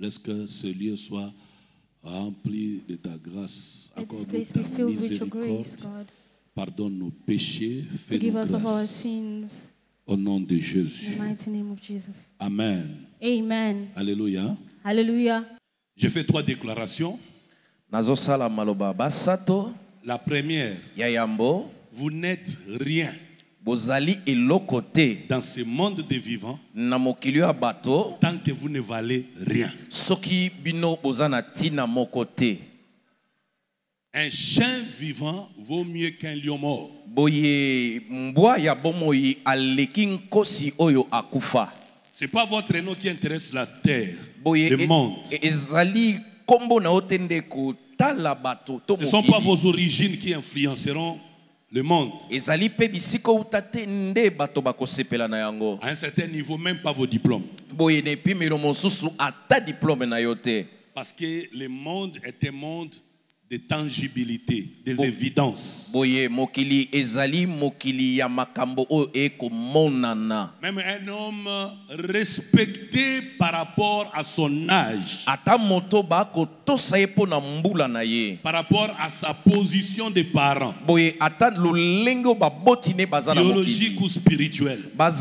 Laisse que ce lieu soit rempli de ta grâce. Accorde-nous ta miséricorde. Pardonne nos péchés. Fais-nous grâce. Au nom de Jésus. Amen. Amen. Alléluia. Hallelujah. Je fais 3 déclarations. La première, vous n'êtes rien dans ce monde des vivants tant que vous ne valez rien. Un chien vivant vaut mieux qu'un lion mort. Ce n'est pas votre nom qui intéresse la terre, le monde. Ce ne sont pas vos origines qui influenceront le monde. À un certain niveau, même pas vos diplômes. Parce que le monde est un monde de tangibilité, des évidences. Même un homme respecté par rapport à son âge, par rapport à sa position de parent, biologique ou spirituel, peut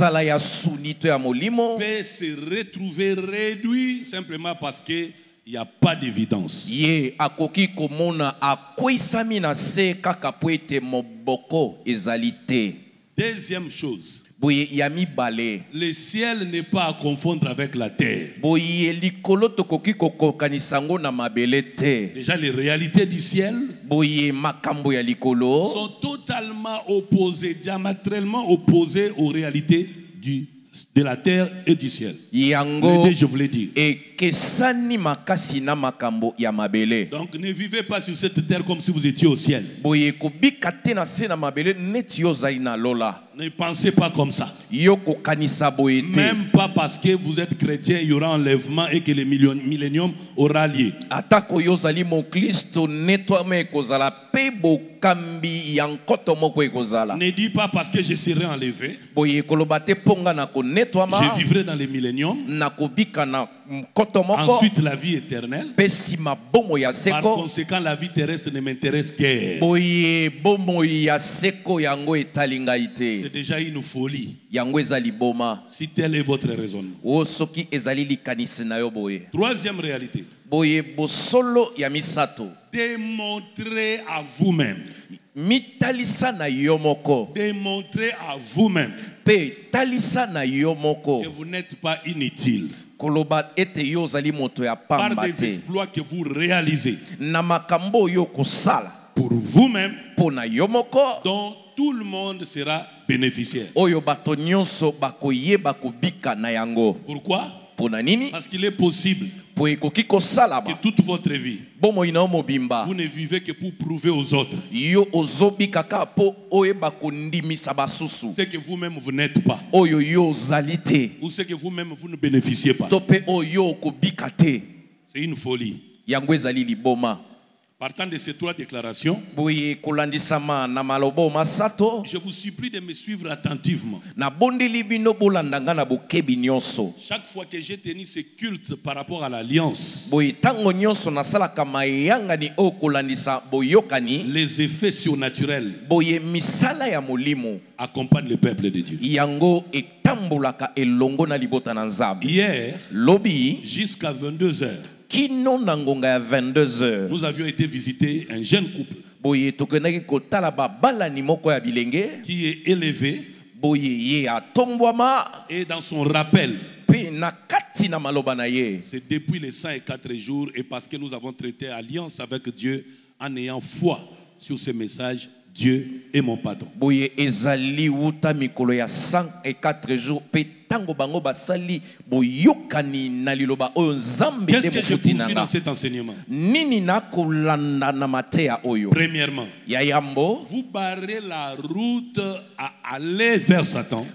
se retrouver réduit simplement parce que il n'y a pas d'évidence. Deuxième chose, le ciel n'est pas à confondre avec la terre. Déjà, les réalités du ciel sont totalement opposées, diamétralement opposées aux réalités de la terre et du ciel. Je vous l'ai dit. Donc ne vivez pas sur cette terre comme si vous étiez au ciel. Ne pensez pas comme ça. Même pas parce que vous êtes chrétien, il y aura enlèvement et que le millénium aura lieu. Ne dis pas parce que je serai enlevé, je vivrai dans le millénium. Ensuite la vie éternelle. Par conséquent, la vie terrestre ne m'intéresse guère. C'est déjà une folie. Si tel est votre raisonnement. Troisième réalité. Démontrez à vous-même. Démontrez à vous-même que vous n'êtes pas inutile par des exploits que vous réalisez pour vous-même, dont tout le monde sera bénéficiaire. Pourquoi? Parce qu'il est possible que toute votre vie, vous ne vivez que pour prouver aux autres ce que vous-même vous n'êtes pas, ou ce que vous-même vous ne bénéficiez pas. C'est une folie. Partant de ces 3 déclarations, je vous supplie de me suivre attentivement. Chaque fois que j'ai tenu ce culte par rapport à l'alliance, les effets surnaturels accompagnent le peuple de Dieu. Hier, jusqu'à 22h, nous avions été visiter un jeune couple qui est élevé, et dans son rappel, c'est depuis les 104 jours, et parce que nous avons traité alliance avec Dieu en ayant foi sur ce message, Dieu est mon patron. Qu'est-ce que je confie dans cet enseignement? Premièrement, vous barrez la route à aller vers Satan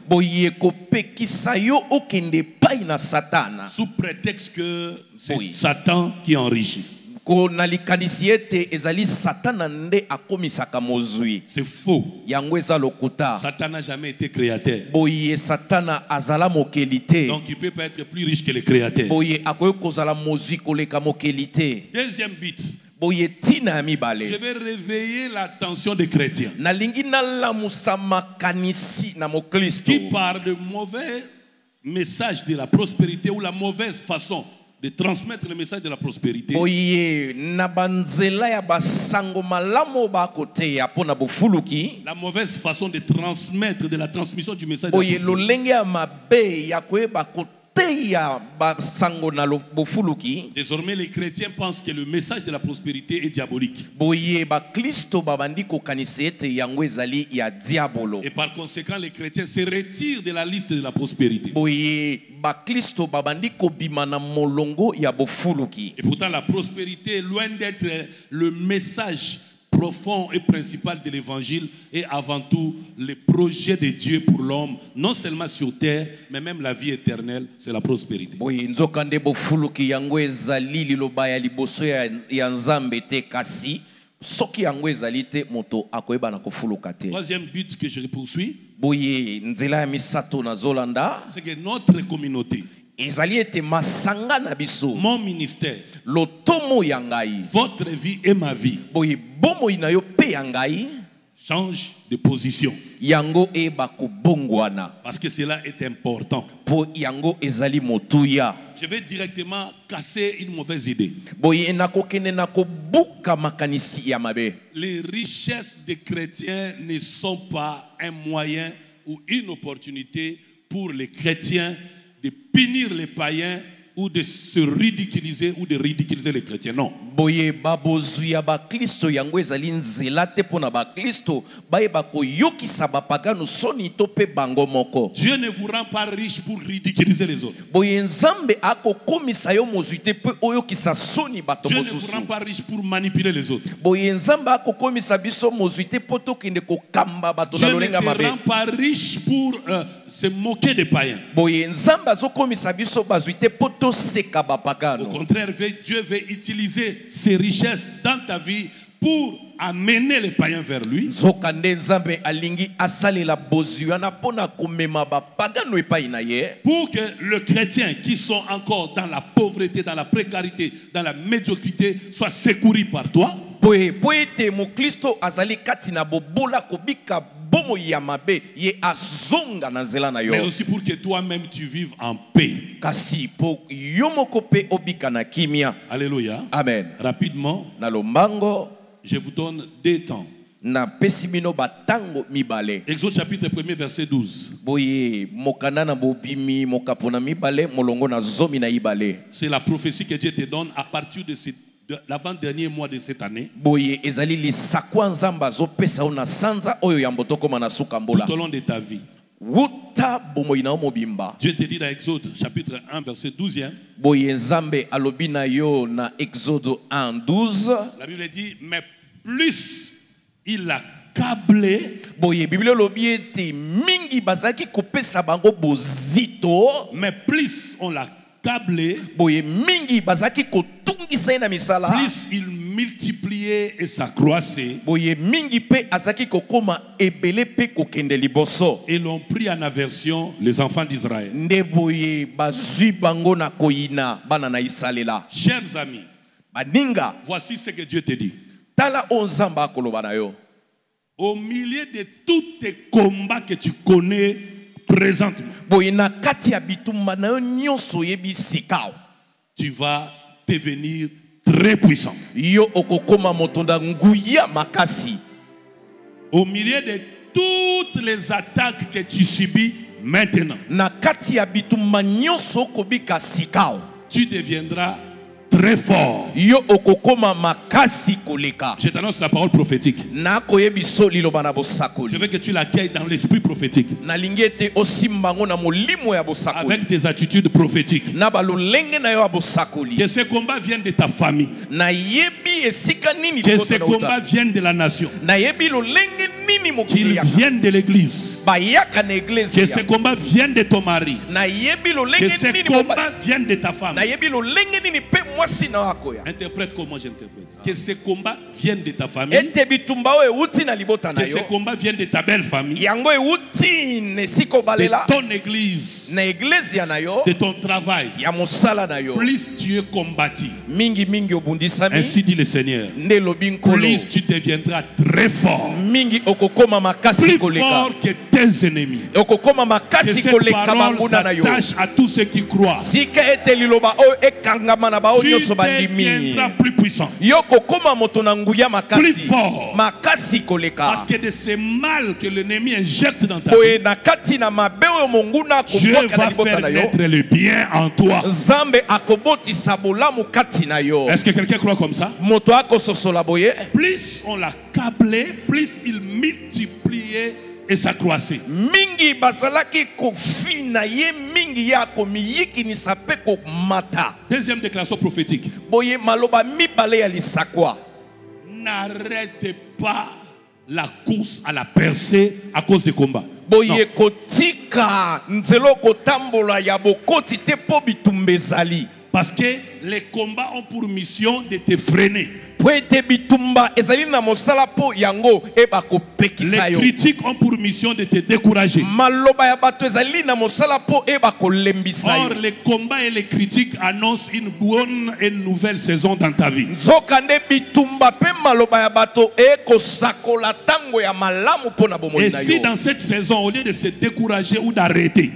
sous prétexte que c'est Satan qui enrichit. C'est faux. Satan n'a jamais été créateur. Donc il ne peut pas être plus riche que le créateur. Deuxième but. Je vais réveiller l'attention des chrétiens qui par le mauvais message de la prospérité ou la mauvaise façon de transmettre le message de la prospérité. La mauvaise façon de transmettre, de la transmission du message de la prospérité. Désormais, les chrétiens pensent que le message de la prospérité est diabolique. Et par conséquent, les chrétiens se retirent de la liste de la prospérité. Et pourtant, la prospérité est loin d'être le message profond et principal de l'évangile et avant tout le projet de Dieu pour l'homme, non seulement sur terre, mais même la vie éternelle, c'est la prospérité. Troisième but que je poursuis, c'est que notre communauté, mon ministère, votre vie et ma vie change de position. Parce que cela est important. Je vais directement casser une mauvaise idée. Les richesses des chrétiens ne sont pas un moyen ou une opportunité pour les chrétiens de punir les païens ou de se ridiculiser ou de ridiculiser les chrétiens. Non. Dieu ne vous rend pas riche pour ridiculiser les autres. Dieu ne vous rend pas riche pour manipuler les autres. Dieu ne te rend pas riche pour se moquer des païens. Au contraire, Dieu veut utiliser ses richesses dans ta vie pour amener les païens vers lui. Pour que les chrétiens qui sont encore dans la pauvreté, dans la précarité, dans la médiocrité soient secourus par toi. Mais aussi pour que toi-même tu vives en paix. Alléluia. Amen. Rapidement, je vous donne 2 temps. Exode chapitre 1 verset 12. C'est la prophétie que Dieu te donne à partir de l'avant-dernier mois de cette année. Tout au long de ta vie. Dieu te dit dans Exode chapitre 1 verset 12. La Bible dit, mais plus il a câblé, mais plus on l'a câblé, plus il multipliait et s'accroissait, et l'ont pris en aversion les enfants d'Israël. Chers amis, voici ce que Dieu te dit. Au milieu de tous tes combats que tu connais présentement, tu vas devenir très puissant. Au milieu de toutes les attaques que tu subis maintenant, tu deviendras très fort. Je t'annonce la parole prophétique. Je veux que tu l'accueilles dans l'esprit prophétique, avec des attitudes prophétiques. Que ces combats viennent de ta famille, que ces combats viennent de la nation. qu'ils viennent de l'église, que ces combats viennent de ton mari, que ces combats viennent de ta femme. Interprète comme moi j'interprète. Que ces combats viennent de ta famille, que ces combats viennent de ta belle famille, de ton église, de ton travail. Plus tu es combattu, ainsi dit le Seigneur, plus tu deviendras très fort, plus fort que tes ennemis. Que cette parole s'attache à tous ceux qui croient. Tu deviendras plus puissant, plus fort, parce que de ces mal que l'ennemi injecte dans ta vie, Dieu va faire naître le bien en toi. Est-ce que quelqu'un croit comme ça? Plus on l'a câblé, plus il multipliait et s'accroissait. Deuxième déclaration prophétique. N'arrêtez pas la course à la percée à cause des combats. Parce que les combats ont pour mission de te freiner. Les critiques ont pour mission de te décourager. Or, les combats et les critiques annoncent une bonne et nouvelle saison dans ta vie. Et si dans cette saison, au lieu de se décourager ou d'arrêter,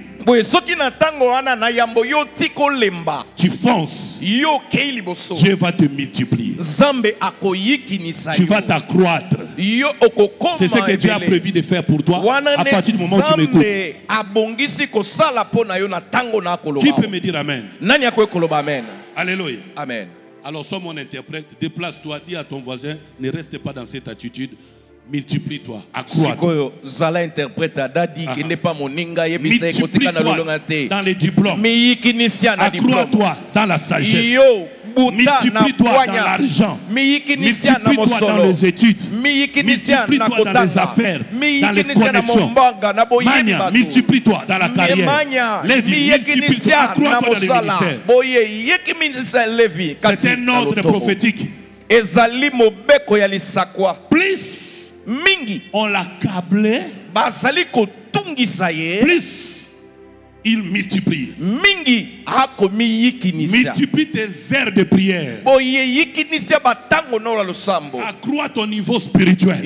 tu fonces, Dieu va te multiplier. Tu vas t'accroître. C'est ce que Dieu a prévu de faire pour toi à partir du moment où tu m'écoutes. Qui peut me dire Amen? Alléluia. Amen. Alors, sois mon interprète, déplace-toi, dis à ton voisin, ne reste pas dans cette attitude. Multiplie-toi, accroît-toi. Multiplie-toi dans les diplômes. Accroît-toi dans la sagesse. Multiplie-toi dans l'argent. Multiplie-toi dans les études. Multiplie-toi dans les affaires, dans les connexions. Mania, multiplie-toi dans la carrière. Lévi, multiplie-toi, accroît-toi dans les ministères. C'est un ordre prophétique. Plus on l'a câblé, plus il multiplie. Multiplie tes aires de prière. Accroît ton niveau spirituel.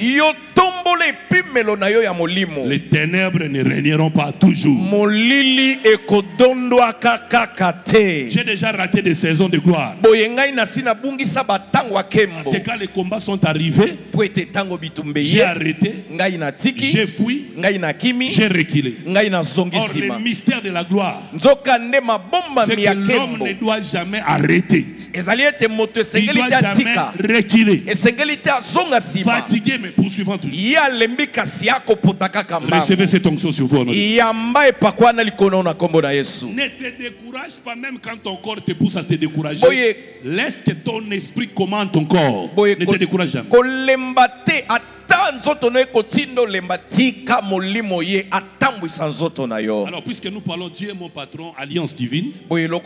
Les ténèbres ne régneront pas toujours. J'ai déjà raté des saisons de gloire. Parce que quand les combats sont arrivés, j'ai arrêté, j'ai fui, j'ai reculé. Or, le mystère de la gloire, c'est que l'homme ne doit jamais arrêter. Il ne doit jamais reculer. Fatigué mais poursuivant toujours. Recevez cette onction sur vous. Ne te décourage pas même quand ton corps te pousse à te décourager. Laisse que ton esprit commande ton corps. Ne te décourage jamais. Alors, puisque nous parlons Dieu est mon patron, alliance divine. Rapidement,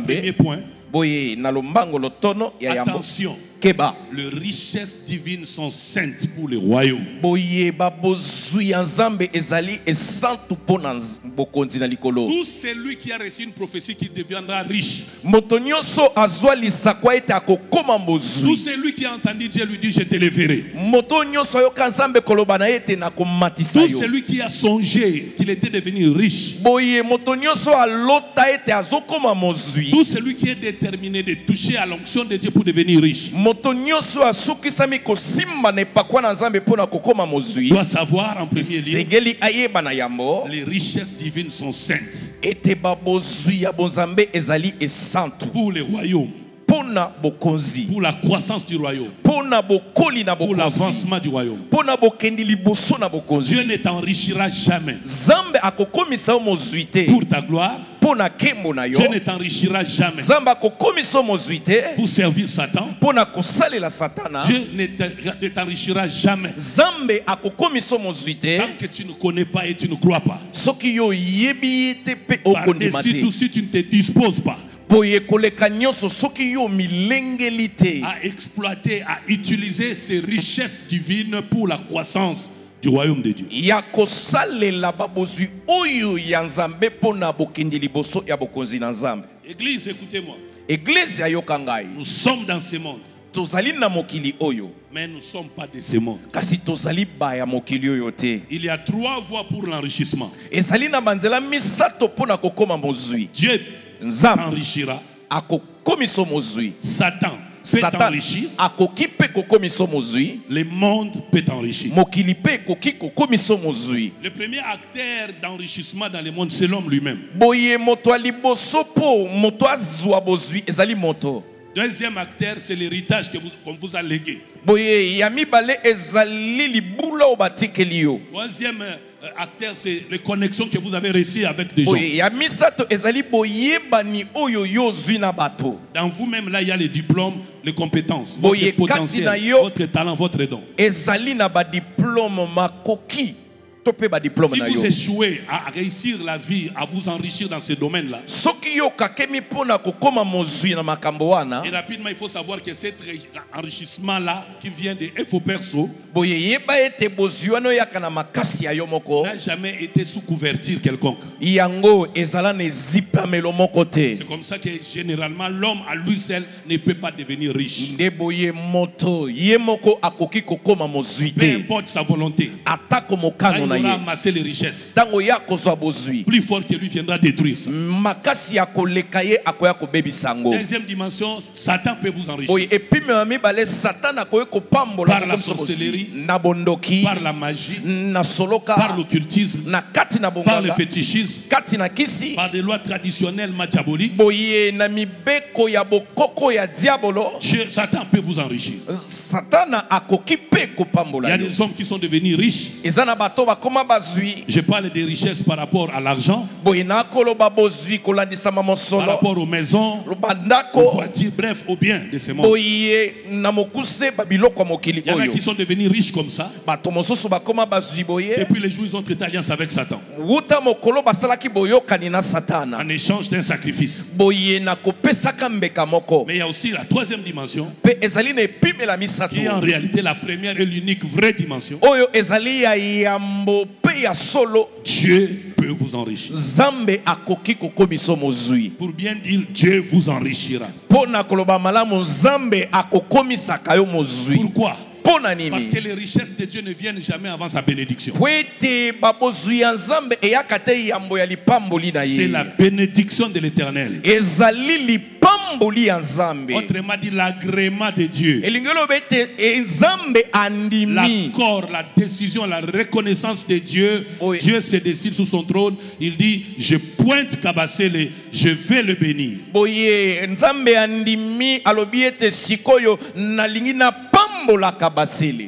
premier point. Attention. Les richesses divines sont saintes pour les royaumes. Tout celui qui a reçu une prophétie qui deviendra riche. Tout celui qui a entendu Dieu lui dit je te le ferai. Tout celui qui a songé qu'il était devenu riche. Tout celui qui est déterminé de toucher à l'onction de Dieu pour devenir riche doit savoir en premier lieu les richesses divines sont saintes pour les royaumes. pour la croissance du royaume, pour l'avancement du royaume. Dieu ne t'enrichira jamais pour ta gloire. Dieu ne t'enrichira jamais pour servir Satan. Dieu ne t'enrichira jamais tant que tu ne connais pas et tu ne crois pas. Par-dessus tout, si tu ne te disposes pas à exploiter, à utiliser ces richesses divines pour la croissance du royaume de Dieu. Église, écoutez-moi. Nous sommes dans ce monde, mais nous ne sommes pas de ce monde. Il y a 3 voies pour l'enrichissement. Dieu t'enrichira. Satan peut t'enrichir. Le monde peut t'enrichir. Le premier acteur d'enrichissement dans le monde, c'est l'homme lui-même. Deuxième acteur, c'est l'héritage qu'on vous a légué. Troisième acteur, c'est les connexions que vous avez reçues avec des gens. Dans vous-même, là, il y a les diplômes, les compétences, votre potentiel, votre talent, votre don. Si vous échouez à réussir la vie, à vous enrichir dans ce domaine-là, et rapidement il faut savoir que cet enrichissement-là qui vient des faux perso n'a jamais été sous couverture quelconque. C'est comme ça que généralement l'homme à lui seul ne peut pas devenir riche. Peu importe sa volonté, il aura amassé les richesses. Plus fort que lui viendra détruire ça. Deuxième dimension, Satan peut vous enrichir. Par la sorcellerie, par la magie, par l'occultisme, par le fétichisme, par des lois traditionnelles diaboliques. Satan peut vous enrichir. Il y a des hommes qui sont devenus riches. Je parle des richesses par rapport à l'argent, par rapport aux maisons, aux voitures, bref, aux biens de ce monde. Il y en a qui sont devenus riches comme ça. Depuis les jours, ils ont traité alliance avec Satan en échange d'un sacrifice. Mais il y a aussi la troisième dimension, qui est en réalité la première et l'unique vraie dimension. Dieu peut vous enrichir. Pour bien dire, Dieu vous enrichira. Pourquoi? Parce que les richesses de Dieu ne viennent jamais avant sa bénédiction. C'est la bénédiction de l'Éternel. Autrement dit, l'agrément de Dieu. L'accord, la décision, la reconnaissance de Dieu. Dieu se décide sous son trône. Il dit, je pointe Kabasele, je vais le bénir.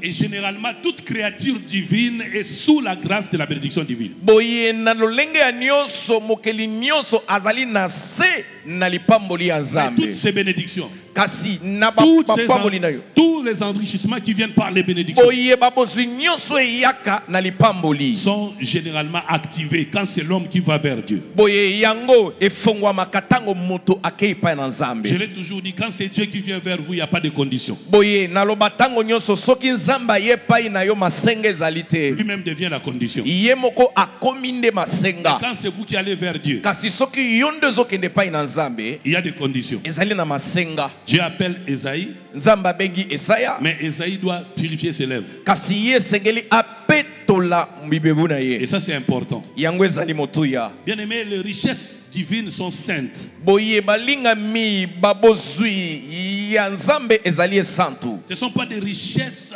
Et généralement, toute créature divine est sous la grâce de la bénédiction divine. Mais toutes ces bénédictions, tous les enrichissements qui viennent par les bénédictions sont généralement activés quand c'est l'homme qui va vers Dieu. Je l'ai toujours dit, quand c'est Dieu qui vient vers vous, il n'y a pas de condition. Lui-même devient la condition. Et quand c'est vous qui allez vers Dieu, il y a des conditions. Dieu appelle Esaïe, mais Esaïe doit purifier ses lèvres. Et ça c'est important. Bien aimé, les richesses divines sont saintes. Ce ne sont pas des richesses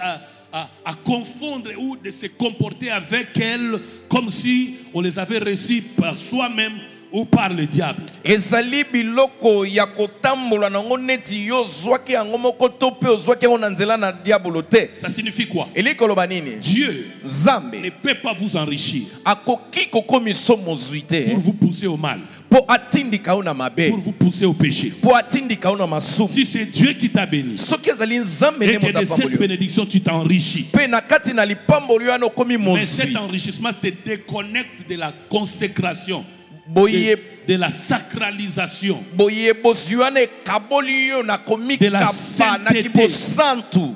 à confondre ou de se comporter avec elles comme si on les avait reçues par soi-même ou par le diable. Ezali biloko ya kotambola nango neti yo zwaki yango moko to pe ozwaki yango na nzela na diabolo te. Ça signifie quoi? Elikoloba nini? Dieu Nzambe ne peut pas vous enrichir akoki kokomiso mozwi te pour vous pousser au mal, po atindika una mabe, pour vous pousser au péché. po atindika una masumu. Si c'est Dieu qui t'a béni Soki ezali Nzambe et ne que de cette motapambolio bénédiction tu t'enrichis, pe na kati na lipambolio ano komi mais cet mozwi enrichissement te déconnecte de la consécration, boye de la sacralisation, boye bozwi wana ekaboli yo na de la komikaba na sainteté. kibosantu.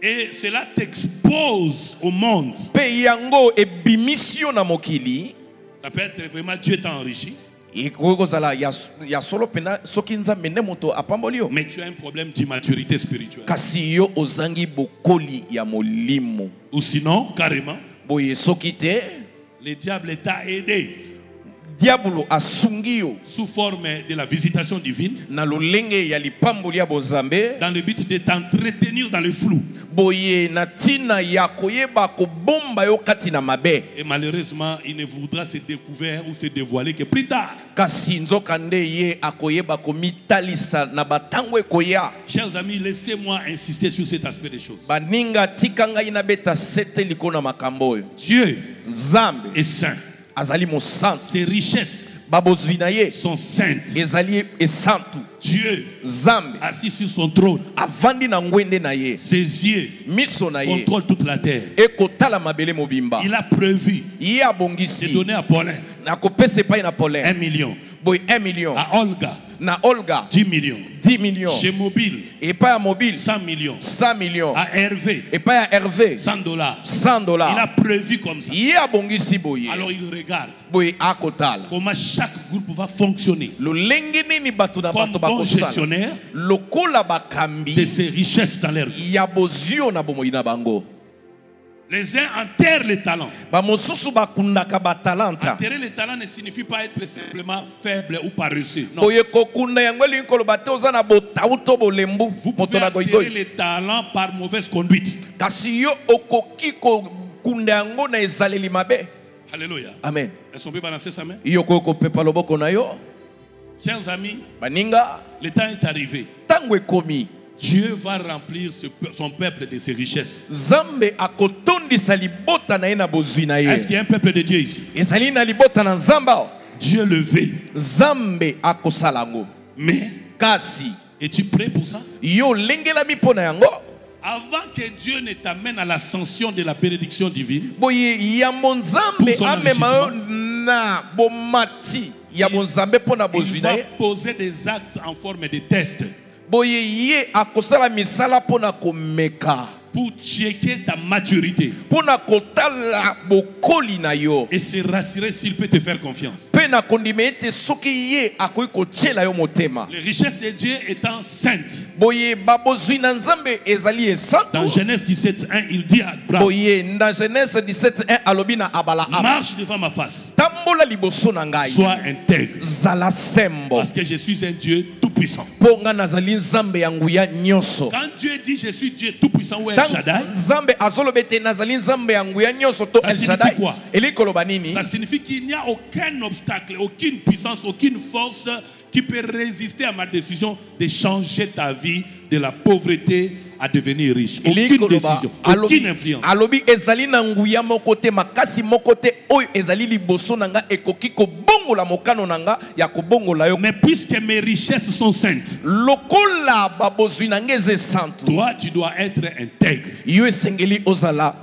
Et cela t'expose au monde. Pe yango ebimisio na mokili. Ça peut être vraiment Dieu t'a enrichi, Ikozala ya solo pena soki Nzambe ne moto apambolio. mais tu as un problème d'immaturité spirituelle. Kasi yo ozangi bokoli ya molimo. Ou sinon, carrément, Boye soki te le diable t'a aidé diabolo asungi yo sous forme de la visitation divine na lolenge ya lipamboli ya bozambe dans le but de t'entretenir dans le flou. boye na tina ya koyeba kobomba yo kati na mabe. Et malheureusement, il ne voudra se découvrir ou se dévoiler que plus tard. Kasi nzoka nde ye akoyeba komitalisa na batango ekoya. Chers amis, laissez-moi insister sur cet aspect des choses. Baninga tika ngai na beta sete likona makambo oyo. Dieu Nzambe est saint. azali mosantu. Ses richesses Babozwi na ye sont saintes. ezali esantu. Dieu, Nzambe assis sur son trône, avandi na ngwende na ye, ses yeux miso na ye contrôlent toute la terre. ekotala mabele mobimba. Il a prévu Ye de abongisi donner à Paulin na kopesa epai na Paulin 1 million, boye 1 million, à Olga na Olga 10 millions, 10 millions, chez Mobile epai ya Mobile 100 millions, 100 millions, à Hervé epai ya Hervé $100. 100 Il a dollars. prévu comme ça. Ye abongisi boye Alors il regarde boye akotala comment chaque groupe va fonctionner lolenge nini bato na comme bato bon bakosala gestionnaire lokola de bakambi ses richesses dans leur vie. ya bozio na bomoi na bango. Les uns enterrent les talents. Bamosusu bakundaka batalanta Enterrer les talents ne signifie pas être simplement faible ou paresseux. Non. boye kokunda yango elingi koloba te oza na botau to bolembu Vous moto pouvez na enterrer goigoi. les talents par mauvaise conduite. Kasi yo okoki kokunda yango na ezaleli mabe. Alléluia. Amen. Est-ce qu'on peut balancer sa main? Yo kopepa loboko na yo Chers amis, baninga le temps est arrivé. tango ekomi Dieu va remplir son peuple de ses richesses. Nzambe akotondisa libota na ye na bozwi na Est-ce ye. qu'il y a un peuple de Dieu ici? Ezali na libota na Nzamba. Dieu le veut. Nzambe akosala yango. Mais, Kasi es-tu prêt pour ça? yo lengelami mpo na yango. Avant que Dieu ne t'amène à l'ascension de la bénédiction divine, Boye yambo Nzambe Pour son amema yo enrichissement. na bomati ya bonzambe mpo na il bozwi na va ye. poser des actes en forme de test Boye ye akosala misala mpo na komeka, pour checker ta maturité mpo na kotala bokoli na yo, et se rassurer s'il peut te faire confiance. mpe na kondima ete soki ye akoki kotiela yo motema. Les richesses de Dieu étant saintes. Boye babozwi na Nzambe ezali Dans esantu. Genèse 17:1, il dit à Abraham, Boye na Genèse 17:1 alobi na Abalaam, marche devant ma face, tambola liboso na ngai, sois intègre, zala sembo, parce que je suis un Dieu tout-puissant. mpo nga nazali Nzambe ya nguya nyonso. Quand Dieu dit je suis Dieu tout-puissant ou El Tango Shaddai, Nzambe azoloba ete nazali Nzambe ya nguya nyonso to Ça El signifie Shaddai. quoi? Eli koloba nini? ça signifie qu'il n'y a aucun obstacle, aucune puissance, aucune force qui peut résister à ma décision de changer ta vie de la pauvreté à devenir riche. Eli Aucune koloba, décision, alobi- aucune influence. alobi ezali na nguya moko te, makasi moko te oyo ezali liboso na nga ekoki kobongola mokano na nga ya kobongola yo. Mais puisque mes richesses sont saintes, Lokola babozwi na nga eza esantu, toi tu dois être intègre. yo esengeli ozala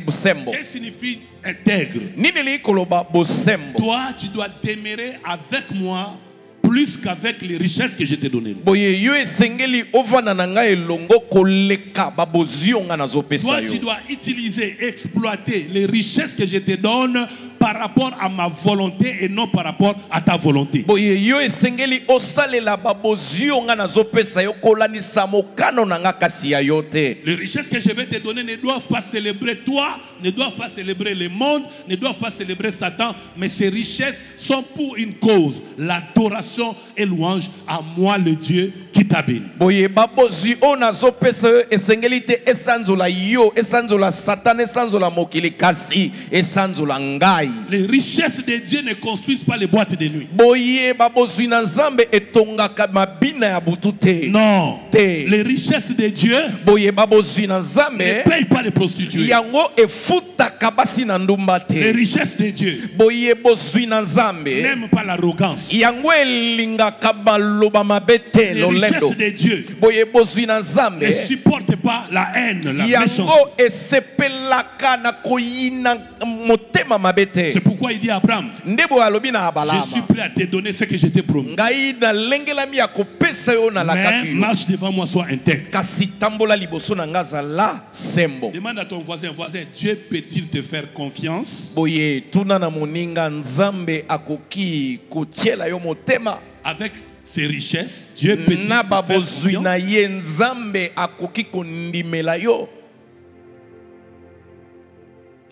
bosembo. Qu'est-ce que signifie intègre? Nini eli koloba bosembo? Toi tu dois demeurer avec moi plus qu'avec les richesses que je t'ai données. Boye yo esengeli ovana na nga elongo koleka babozwi yo nga nazopesa Toi, tu yo. dois utiliser, exploiter les richesses que je te donne par rapport à ma volonté et non par rapport à ta volonté. Boye yo esengeli osalela babozwi yo nga nazopesa yo kolanisa mokano na nga kasi ya yo te. Les richesses que je vais te donner ne doivent pas célébrer toi, ne doivent pas célébrer le monde, ne doivent pas célébrer Satan, mais ces richesses sont pour une cause, l'adoration et louange à moi le Dieu qui t'a béni. Boye babozwi onazo pesa esengelite esanzola yo, esanzola Satan, esanzola mokili kasi, esanzola ngai. Les richesses de Dieu ne construisent pas les boîtes de nuit. Boye babozwi na Nzambe etongaka mabina ya butute. Non. Les richesses de Dieu boye babozwi na Nzambe ne payent pas les prostituées. Yango efuta kabasi na ndumba te. Les richesses de Dieu boye bozwi na Nzambe n'aiment pas l'arrogance. Yango elinga kabaloba mabete les lolendo. richesses de Dieu boye bozwi na Nzambe ne supportent pas la haine, la méchanceté. Yango esepelaka na koyina motema mabete. C'est pourquoi il dit à Abraham, ndebo alobi na Abalama, je suis prêt à te donner ce que je t'ai promis. ngai na lengelami ya kopesa yo na lakaki. Mais marche devant moi, sois intègre. Kasi tambola liboso na ngaza la sembo. Demande à ton voisin, Dieu peut-il te faire confiance? Boye tuna na moninga Nzambe akoki kotiela yo motema avec ses richesses. Dieu peut-il na te faire babozwi confiance? na ye Nzambe akoki kondimela yo.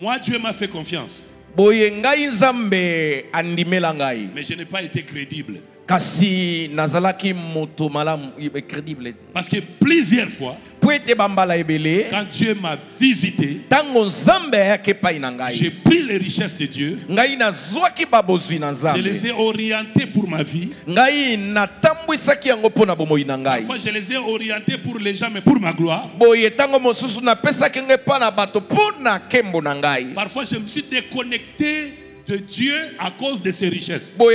Moi, Dieu m'a fait confiance. Boye ngai Nzambe andimela ngai. Mais je n'ai pas été crédible. Kasi nazalaki moto malamu crédible. Parce que plusieurs fois, quand Dieu m'a visité, j'ai pris les richesses de Dieu, je les ai orientées pour ma vie. Parfois je les ai orientées pour les gens, mais pour ma gloire. Parfois je me suis déconnecté de Dieu à cause de ses richesses. Moi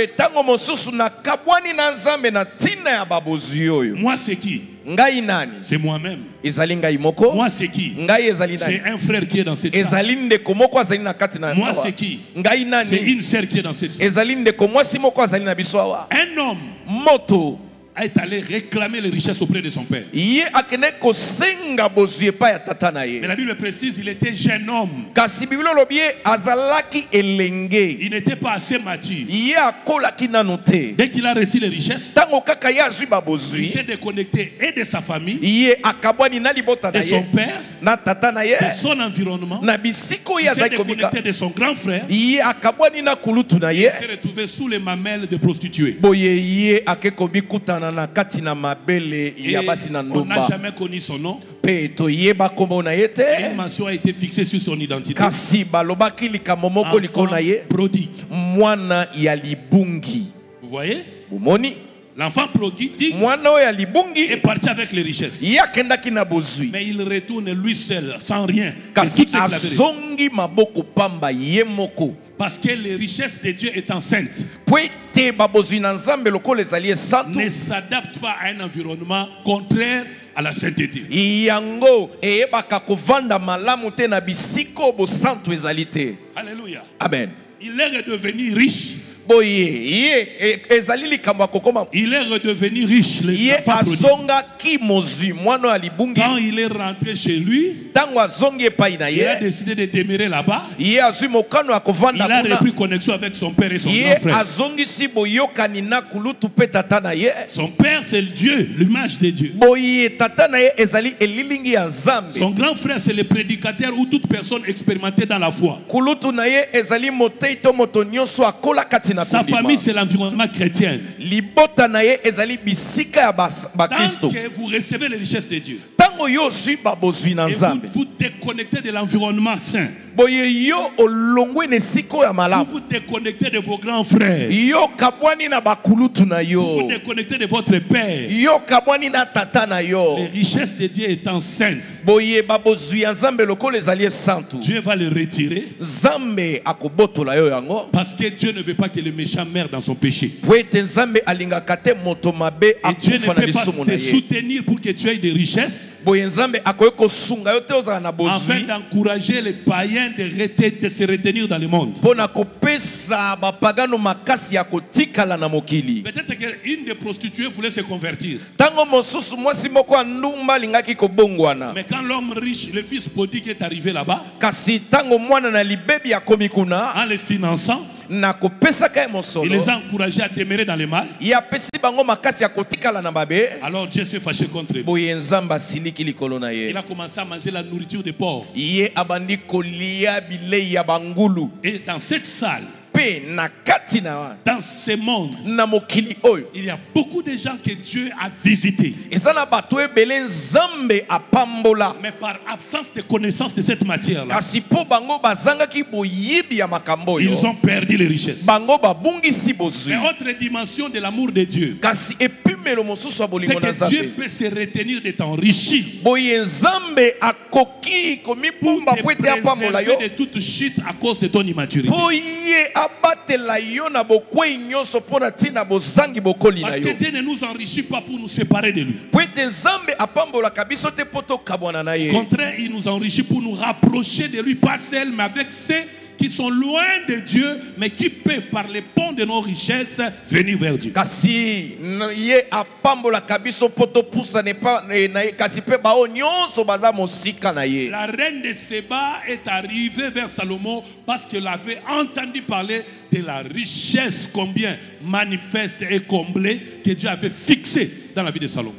c'est qui? C'est moi-même. Moi c'est qui? C'est un frère qui est dans cette salle. Moi c'est qui? C'est une sœur qui est dans cette salle. Un homme est allé réclamer les richesses auprès de son père. Mais la Bible précise, il était jeune homme. Il n'était pas assez mature. Dès qu'il a reçu les richesses, il s'est déconnecté et de sa famille, de son père, de son environnement. Il s'est déconnecté de son grand frère. Il s'est retrouvé sous les mamelles de prostituées. Et on n'a jamais connu son nom. Et une mention a été fixée sur son identité. Enfant prodigue. Vous voyez? L'enfant prodigue est parti avec les richesses. Mais il retourne lui seul, sans rien. Parce que les richesses de Dieu étant saintes ne s'adaptent pas à un environnement contraire à la sainteté. Alléluia. Amen. Il est redevenu riche. Il est redevenu riche. Quand il est rentré chez lui, il a décidé de demeurer là-bas. Il a repris connexion avec son père et son grand frère. Son père, c'est Dieu, l'image de Dieu. Son grand frère, c'est le prédicateur ou toute personne expérimentée dans la foi. Sa famille, c'est l'environnement chrétien. Tant que vous recevez les richesses de Dieu et vous déconnectez de l'environnement sain, vous vous déconnectez de vos grands frères, vous vous déconnectez de votre père. Les richesses de Dieu étant saintes, Dieu va les retirer. Parce que Dieu ne veut pas que le méchant meure dans son péché. Et Dieu ne peut pas te soutenir pour que tu aies des richesses, afin d'encourager les païens de se retenir dans le monde. Peut-être qu'une des prostituées voulait se convertir. Mais quand l'homme riche, le fils prodigue est arrivé là-bas, en les finançant, il les a encouragés à demeurer dans le mal. Alors Dieu s'est fâché contre eux. Il a commencé à manger la nourriture des porcs. Et dans cette salle, Dans ce monde, il y a beaucoup de gens que Dieu a visités. Mais par absence de connaissance de cette matière-là, ils ont perdu les richesses. Mais autre dimension de l'amour de Dieu, c'est que Dieu peut se retenir de t'enrichir pour te préserver de toute chute à cause de ton immaturité. Parce que Dieu ne nous enrichit pas pour nous séparer de lui. Au contraire, il nous enrichit pour nous rapprocher de lui, pas seul, mais avec ceux qui sont loin de Dieu, mais qui peuvent par les ponts de nos richesses venir vers Dieu. La reine de Séba est arrivée vers Salomon parce qu'elle avait entendu parler de la richesse combien manifeste et comblée que Dieu avait fixée dans la vie de Salomon.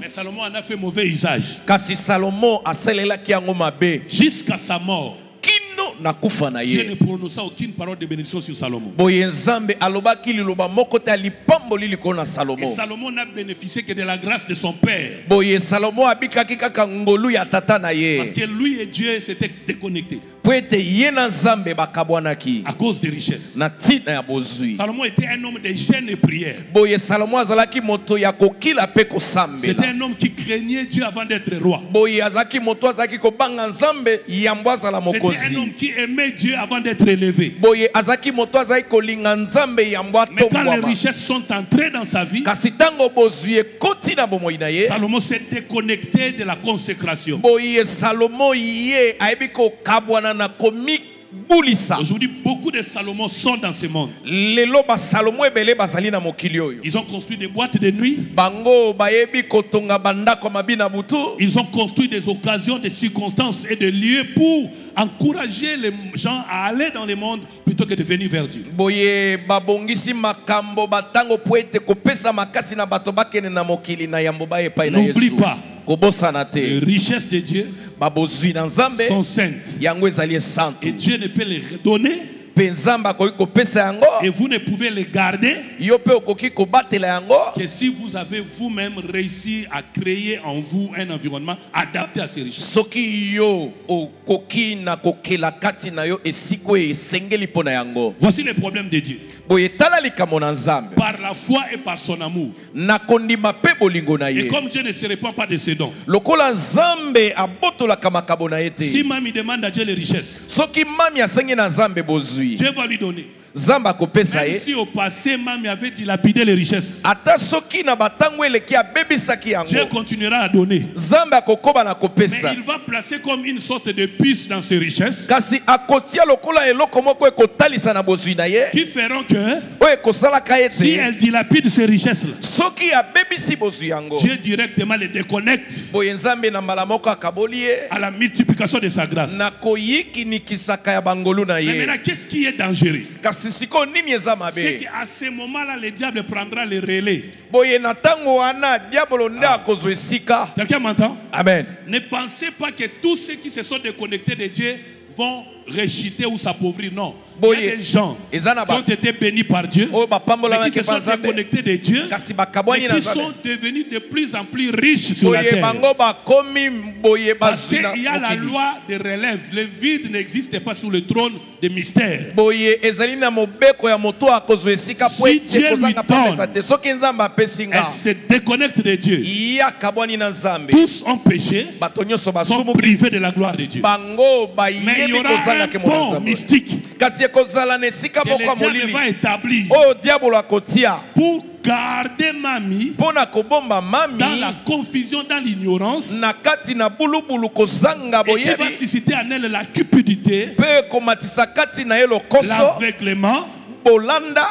Mais Salomon en a fait mauvais usage. Jusqu'à sa mort, Dieu ne prononça aucune parole de bénédiction sur Salomon. Et Salomon n'a bénéficié que de la grâce de son père. Parce que lui et Dieu s'étaient déconnectés à cause des richesses. Salomon était un homme de jeûne et prière. C'était un homme qui craignait Dieu avant d'être roi. C'était un homme qui aimait Dieu avant d'être élevé. Mais quand les richesses sont entrées dans sa vie, Salomon s'est déconnecté de la consécration. Aujourd'hui, beaucoup de Salomon sont dans ce monde. Ils ont construit des boîtes de nuit. Ils ont construit des occasions, des circonstances et des lieux pour encourager les gens à aller dans le monde plutôt que de venir vers Dieu. N'oublie pas, les richesses de Dieu sont saintes. Et Dieu ne peut les redonner. Et vous ne pouvez les garder que si vous avez vous-même réussi à créer en vous un environnement adapté à ces richesses. Voici le problème de Dieu. Par la foi et par son amour. Et comme Dieu ne se répand pas de ses dons, si Mami demande à Dieu les richesses, Dieu va lui donner. Même si au passé, Mami avait dilapidé les richesses, Dieu continuera à donner. Mais il va placer comme une sorte de puce dans ces richesses qui feront que si elle dilapide ces richesses-là, Dieu directement les déconnecte à la multiplication de sa grâce. Mais maintenant, qu'est-ce qui est dangereux? C'est qu'à ce moment-là, le diable prendra le relais. Quelqu'un m'entend? Amen. Ne pensez pas que tous ceux qui se sont déconnectés de Dieu vont réchiter ou s'appauvrir. Non. Il y a des gens qui ont été bénis par Dieu, mais qui se sont déconnectés de Dieu, et qui sont devenus de plus en plus riches sur la terre. Parce qu'il y a la loi de relève. Le vide n'existe pas sur le trône des mystères. Si Dieu lui donne, elle se déconnecte de Dieu. Tous ont péché, sont privés de la gloire de Dieu. Mais il y aura un pont mystique que le diable va établir pour garder Mami dans la confusion, dans l'ignorance, et qui va susciter en elle la cupidité, l'aveuglement,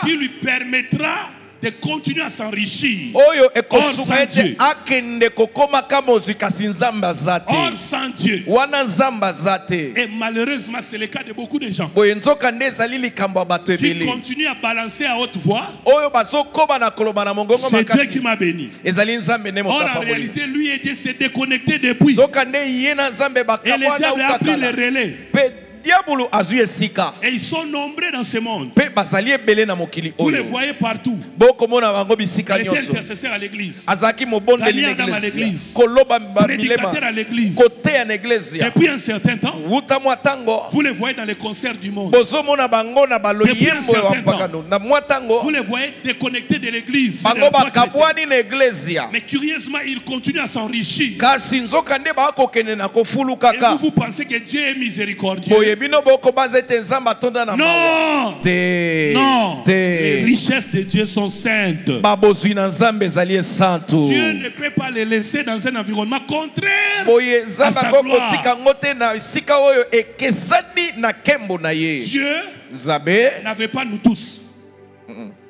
qui lui permettra de continuer à s'enrichir. Oyo Or sans Dieu. akende kokoma kamozi kasi nzamba zate. Or sans Dieu. Wana nzamba zate. Et malheureusement, c'est le cas de beaucoup de gens Boye nzoka nde ezali likambo ya bato qui ebele. continuent à balancer à haute voix. Oyo bazokoma na koloba na mongongo C'est Dieu qui makasi. m'a béni. Ezali nzambe nde Or en mokapa réalité, lui et Dieu s'est déconnecté depuis. Nzoka nde ye na nzambe Et le bakabwana diable a pris le ukakala. relais. Pe diabolo azwi esika. Et ils sont nombreux dans ce monde. Pe bazali ebele na mokili Vous les oyo. voyez partout. Bokomona bango bisika Il était nyonso. intercesseur à l'église. Azaki mobondeli Daniel dans l'église. l'église. Koloba milema. Prédicateur à l'église. Côté en église. Depuis un certain temps, Wuta mwatango. vous les voyez dans les concerts du monde. Bozomona bango na baloyembo Depuis un certain ya mpakano. Na mwatango. Vous les voyez déconnectés de l'église. Bango bakabwani na église. Mais curieusement, ils continuent à s'enrichir. Kasi nzoka nde bakokende na kofulu Et kaka. vous pensez que Dieu est miséricordieux? Boye bino boko bazete nzamba tonda na mawa. Non! Te. Non! Les Te. richesses de Dieu sont saintes. Babozwi na nzambe ezali santo. Dieu ne peut pas les laisser dans un environnement contraire Boye à nzamba sa koko gloire. tika ngote na sika oyo ekesani na kembo na ye. Dieu Nzambe. n'avait pas nous tous.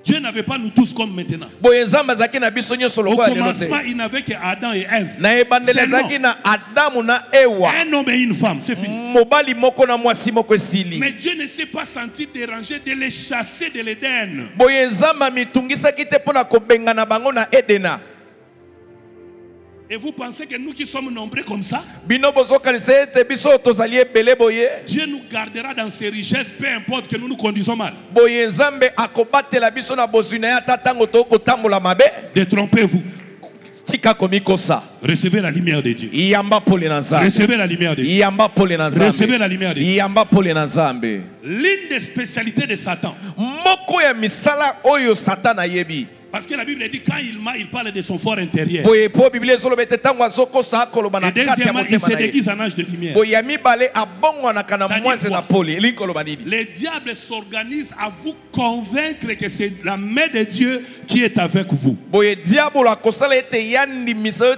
Dieu n'avait pas nous tous comme maintenant. Boye nzamba zaki na biso nyonso Au lokola lelo commencement, te. il n'avait que Adam et Ève. Na ebandele Seulement. zaki na Adamu na Ewa. Un homme et une femme, c'est fini. Mobali moko na mwasi moko esili. Mais Dieu ne s'est pas senti dérangé de les chasser de l'Éden. Boye nzamba mitungisaki te mpona kobengana bango na Edena. Et vous pensez que nous qui sommes nombreux comme ça, Bino bozokanisa ete biso tozali ebele boye. Dieu nous gardera dans ses richesses, peu importe que nous nous conduisons mal. Boye nzambe akobatela biso na bozwi na ye ata ntango tokotambola mabe. Détrompez-vous. Tika komikosa. Recevez la lumière de Dieu. Iyamba pole na nzambe. Recevez la lumière de Dieu. Iyamba pole na nzambe. Recevez la lumière de Dieu. Iyamba pole na nzambe. L'une des spécialités de Satan. Moko ya misala oyo Satan ayebi. Parce que la Bible dit quand il parle de son fort intérieur. Boye po Bible ezoloba ete ntango azokosa akoloba na Et kati ya deuxièmement, il motema se na ye. déguise en ange de lumière. Boye ya mibale abongwanaka na Ça dit mwasi quoi? na pole. Elingi koloba nini? Les diables s'organisent à vous convaincre que c'est la main de Dieu qui est avec vous. Boye diabolo akosala ete yandimisa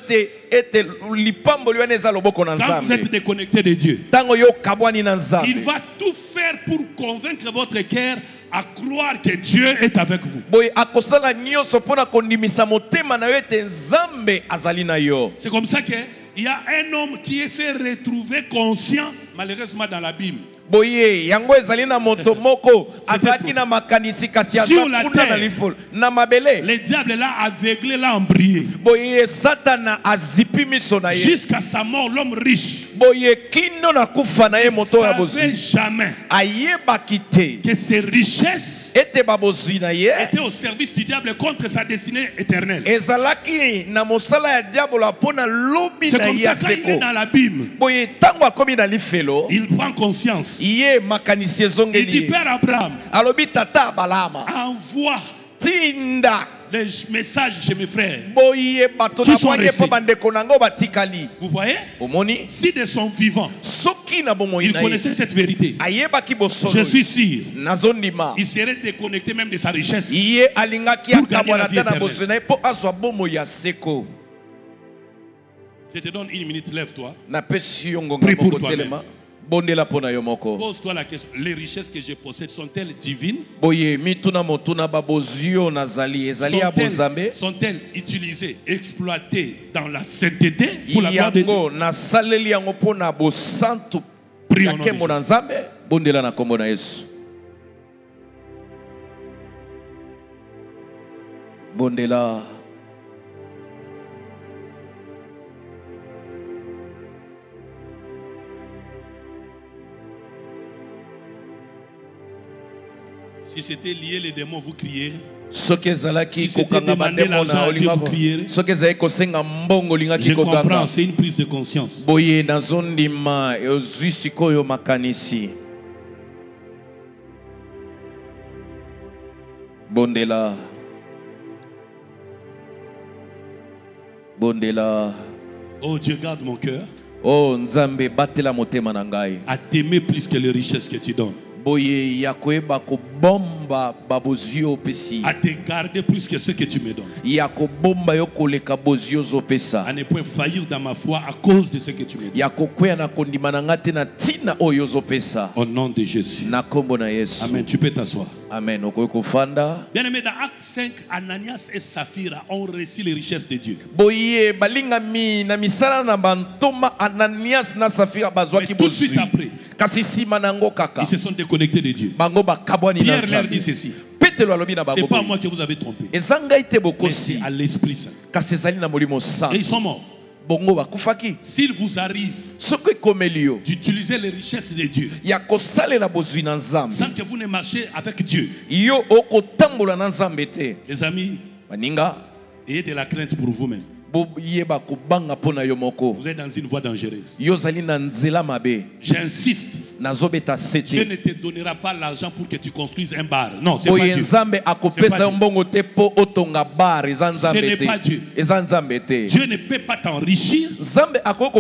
ete lipamboli wana eza loboko na Quand vous êtes nzambe. déconnecté de Dieu, Ntango yo kabwani na nzambe. il va tout faire pour convaincre votre cœur à croire que Dieu est avec vous. Boye akosala nyonso mpona kondimisa motema na yo ete nzambe azali na yo. C'est comme ça qu'il y a un homme qui s'est retrouvé conscient, malheureusement dans l'abîme. Boye yango ezali na moto moko azalaki na makanisi kasi Sur la azakuna na terre. lifol na mabele. Le diable l'a aveuglé, l'a embrayé. Boye satana azipi miso na ye. Jusqu'à sa mort, l'homme riche Boye kino na kufa na ye moto ya ne savait bozwi. jamais Ayebaki te que ses richesses ete babozwi na ye étaient au service du diable contre sa destinée éternelle. ezalaki na mosala ya diabola mpona lobi C'est na comme ye ça ya quand il est seko. dans l'abîme, Boye ntango akomi na lifelo il prend conscience. ye makanisi Il dit, ezongeli ye. Père Abraham, Alobi tata abalama envoie tinda les messages chez mes frères. boye bato Qui na sont bwange restés? mpo bandeko nango batikali. Vous voyez? Omoni Si de son vivant, soki na bomoi il na ye connaissait cette vérité, ayebaki bosolo je suis sûr, nazondima il serait déconnecté même de sa richesse. ye alingaki Pour gagner akabwana la vie te na éternelle. bosolo na ye mpo azwa bomoi ya seko. Je te donne une minute, lève-toi. napesi yo ngonga Prie pour moko toi-même. telema bondela mpo na yo moko. Pose-toi la question. Les richesses que je possède sont-elles divines? Boye mituna motuna babozwi oyo nazali ezali ya bozambe Sont-elles utilisées, exploitées dans la sainteté pour la gloire de Dieu? yango nasaleli yango mpo na bosantu Prie ya au nom de nkembo na Jésus. nzambe. Bondela na kombo na Yesu. Bondela. Si c'était lié les démons, vous criez. soki ezalaki Si c'était kokanga demander bandemo l'argent na à Dieu, olingako vous crierez. soki ezalaki kosenga mbongo olingaki Je comprends, kokanga c'est une prise de conscience. boye nazondima ozwi sikoyo makanisi. Bondela. Bondela. Oh Dieu, garde mon cœur Oh nzambe batela motema na ngai à t'aimer plus que les richesses que tu donnes. boye ya koyeba À te garder plus que ce que tu me donnes. À ne point faillir dans ma foi à cause de ce que tu me donnes. Au nom de Jésus. Amen. Tu peux t'asseoir. Amen. Bien aimé, dans Acte 5, Ananias et Saphira ont reçu les richesses de Dieu. Mais tout de suite après, ils se sont déconnectés de Dieu. Pierre leur dit ceci: c'est pas moi que vous avez trompé, mais c'est à l'Esprit Saint. Et ils sont morts. S'il vous arrive d'utiliser les richesses de Dieu sans que vous ne marchiez avec Dieu, les amis, ayez de la crainte pour vous-même. Vous êtes dans une voie dangereuse. J'insiste. Dieu ne te donnera pas l'argent pour que tu construises un bar. Non, c'est pas Dieu. Ce n'est pas Dieu. Dieu ne peut pas t'enrichir pour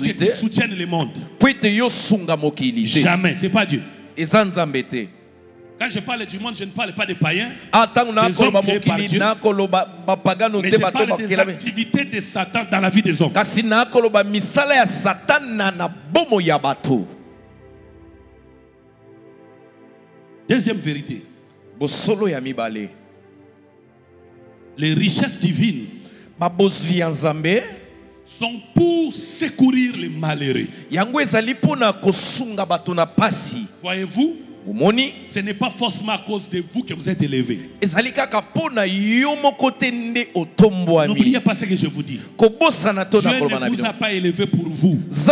que tu soutiennes le monde. Jamais, c'est pas Dieu. Quand je parle du monde, je ne parle pas des païens, des hommes créés par Dieu, mais je parle des activités de Satan dans la vie des hommes. Deuxième vérité, les richesses divines sont pour secourir les malheureux. Voyez-vous, ce n'est pas forcément à cause de vous que vous êtes élevés. N'oubliez pas ce que je vous dis. Dieu ne vous a pas élevé pour vous. Vous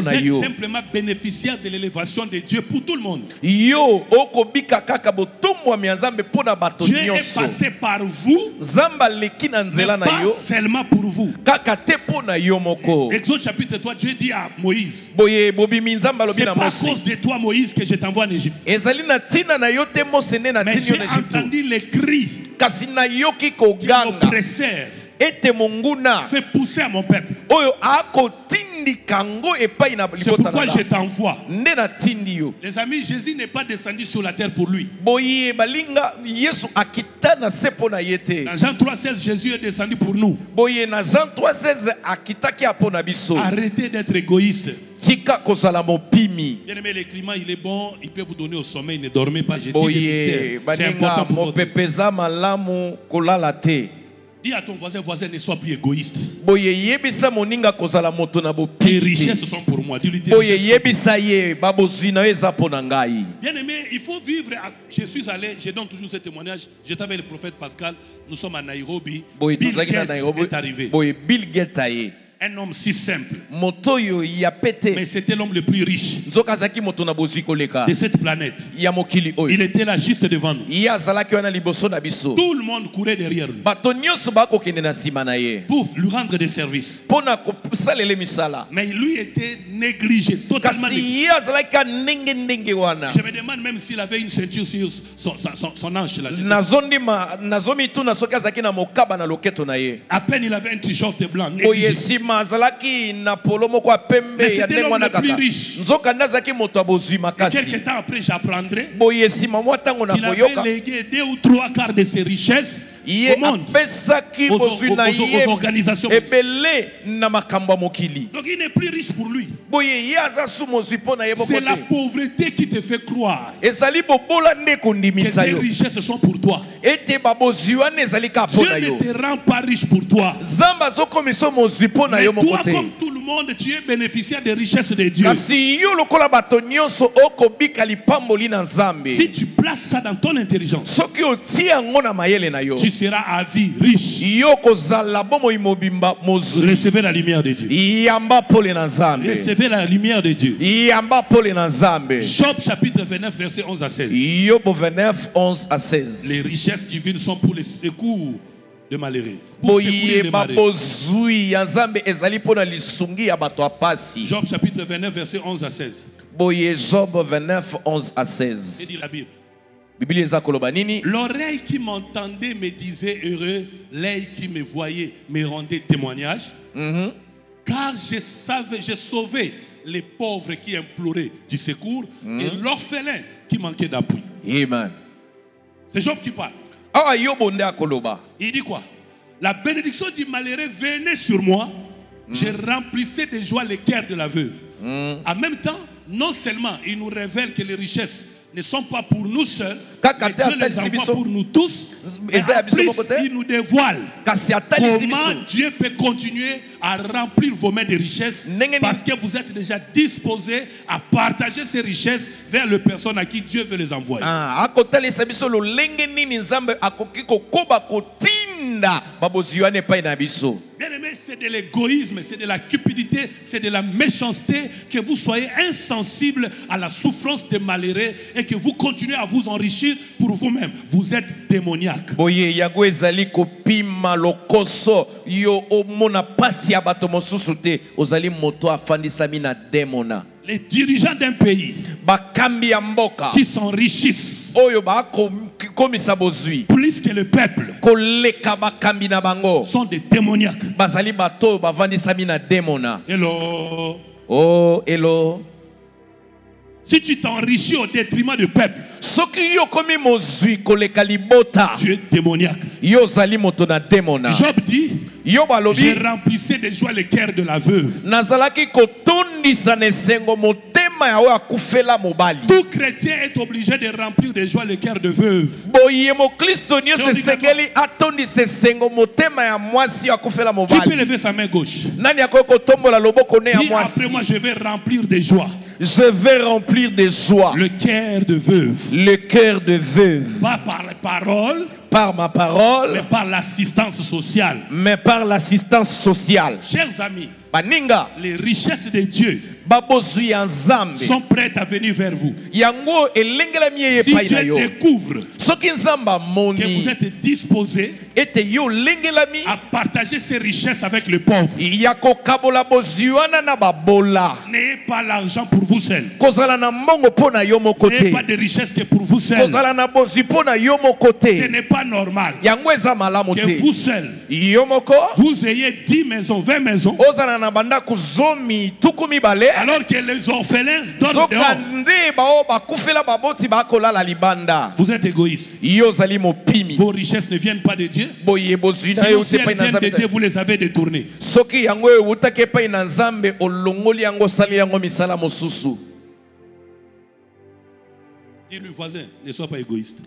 êtes simplement bénéficiaire de l'élévation de Dieu pour tout le monde. Dieu est passé par vous, mais pas seulement pour vous. Exode chapitre 3, Dieu dit à Moïse: c'est pas à cause de toi, Moïse, que je t'envoie en Égypte. Mais j'ai entendu les cris qui m'oppressèrent, fait pousser à mon peuple. C'est pourquoi je t'envoie. Les amis, Jésus n'est pas descendu sur la terre pour lui. Dans Jean 3,16, Jésus est descendu pour nous. Arrêtez d'être égoïste. Bien aimé, le climat il est bon, il peut vous donner au sommeil, ne dormez pas. Je dis des mystères. C'est important pour vous. Dis à ton voisin, ne sois plus égoïste. Tes richesses sont pour moi. Dis-lui, tes richesses sont pour moi. Bien aimé, il faut vivre. Je suis allé, je donne toujours ce témoignage. J'étais avec le prophète Pascal. Nous sommes à Nairobi. Bill Gates est arrivé. Un homme si simple, mais c'était l'homme le plus riche de cette planète. Il était là juste devant nous. Tout le monde courait derrière lui pour lui rendre des services. Mais lui était négligé, totalement négligé. Je me demande même s'il avait une ceinture sur son hanche là. À peine il avait un t-shirt blanc. Négligé. Mais c'était l'homme le plus riche. Et quelques temps après, j'apprendrai qu'il avait légué 2 ou 3 quarts de ses richesses au monde, aux organisations. Donc il n'est plus riche pour lui. C'est la pauvreté qui te fait croire que tes richesses sont pour toi. Dieu ne te rend pas riche pour toi. Mais toi, comme tout le monde, tu es bénéficiaire des richesses de Dieu. Si tu places ça dans ton intelligence, tu seras à vie riche. Recevez la lumière de Dieu. Recevez la lumière de Dieu. Job chapitre 29, verset 11 à 16. Les richesses divines sont pour les secours de malheureux. Job chapitre 29, verset 11 à 16. Job 29, 11 à 16. Il dit la Bible. L'oreille qui m'entendait me disait heureux, l'œil qui me voyait me rendait témoignage. Car j'ai sauvé les pauvres qui imploraient du secours et l'orphelin qui manquait d'appui. Amen. C'est Job qui parle. Il dit quoi? La bénédiction du malheureux venait sur moi. Je remplissais de joie les cœurs de la veuve. En même temps, non seulement il nous révèle que les richesses ne sont pas pour nous seuls, mais Dieu les envoie pour nous tous. Et en plus, il nous dévoile comment Dieu peut continuer à remplir vos mains de richesses parce que vous êtes déjà disposés à partager ces richesses vers les personnes à qui Dieu veut les envoyer. Bien aimé, c'est de l'égoïsme, c'est de la cupidité, c'est de la méchanceté que vous soyez insensibles à la souffrance des malheureux et que vous continuez à vous enrichir pour vous-même. Vous êtes démoniaque. Les dirigeants d'un pays qui s'enrichissent plus que le peuple sont des démoniaques. Hello. Oh, hello. Si tu t'enrichis au détriment du peuple, tu es démoniaque. Job dit, j'ai remplissé de joie les cœurs de la veuve. Tout chrétien est obligé de remplir de joie les cœurs de veuve. Qui peut lever sa main gauche? Dis, après moi, je vais remplir de joie. Je vais remplir de joie le cœur de veuve. Le cœur de veuve. Pas par les paroles, par ma parole, mais par l'assistance sociale. Mais par l'assistance sociale. Chers amis, baninga, les richesses de Dieu sont prêtes à venir vers vous. Si Dieu découvre que vous êtes disposés à partager ces richesses avec les pauvres, n'ayez pas l'argent pour vous seul. N'ayez pas de richesses que pour vous seul. Ce n'est pas normal que vous seul, vous ayez 10 maisons, 20 maisons, alors que les orphelins donnent dehors. Vous êtes égoïste. Vos richesses ne viennent pas de Dieu. Sinon, si elles viennent de Dieu, vous les avez détournées. Dis-lui, voisin, ne sois pas égoïste.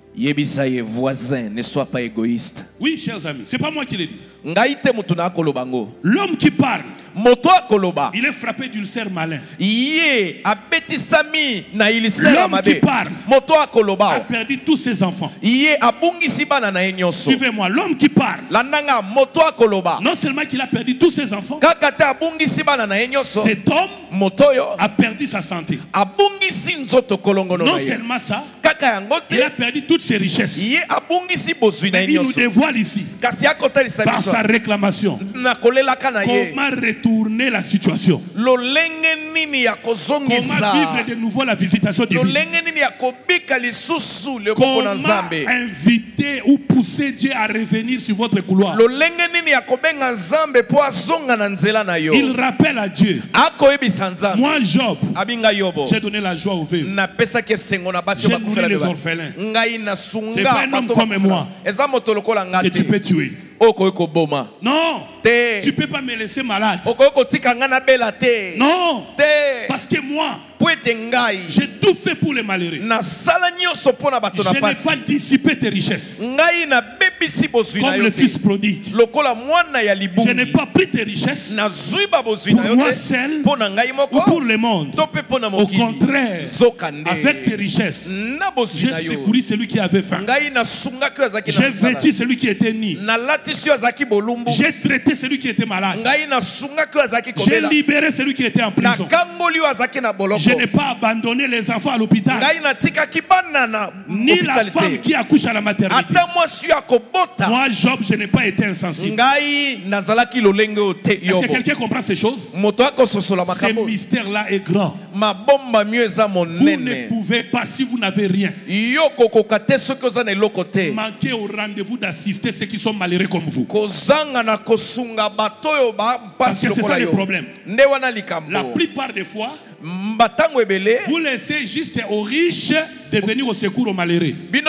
Voisin, ne sois pas égoïste. Oui, chers amis, c'est pas moi qui l'ai dit. L'homme qui parle, il est frappé d'ulcère malin. L'homme qui parle a perdu tous ses enfants. Suivez-moi, l'homme qui parle, non seulement qu'il a perdu tous ses enfants, cet homme a perdu sa santé. Non seulement ça, il a perdu toutes ses richesses. Mais il nous dévoile ici, par sa réclamation, comment retourner la situation, comment vivre de nouveau la visitation divine, comment inviter ou pousser Dieu à revenir sur votre couloir. Il rappelle à Dieu, moi Job, j'ai donné la joie aux veuves, j'ai nourri les orphelins. C'est pas un homme comme moi que tu peux tuer. Non, tu ne peux pas me laisser malade. Non, parce que moi, j'ai tout fait pour les malheureux. Je n'ai pas dissipé tes richesses comme le fils prodigue. Je n'ai pas pris tes richesses pour moi seul ou pour le monde. Au contraire, avec tes richesses, j'ai secouru celui qui avait faim. J'ai vêtu celui qui était nu. J'ai traité celui qui était malade. J'ai libéré celui qui était en prison. Je n'ai pas abandonné les enfants à l'hôpital, ni la femme qui accouche à la maternité. Moi, Job, je n'ai pas été insensible. Est-ce que quelqu'un comprend ces choses? Ce mystère-là est grand. Vous ne pouvez pas, si vous n'avez rien, manquer au rendez-vous d'assister ceux qui sont malheureux comme vous. Parce que c'est ça le problème. La plupart des fois, Vous laissez juste aux riches de venir au secours aux malheureux. La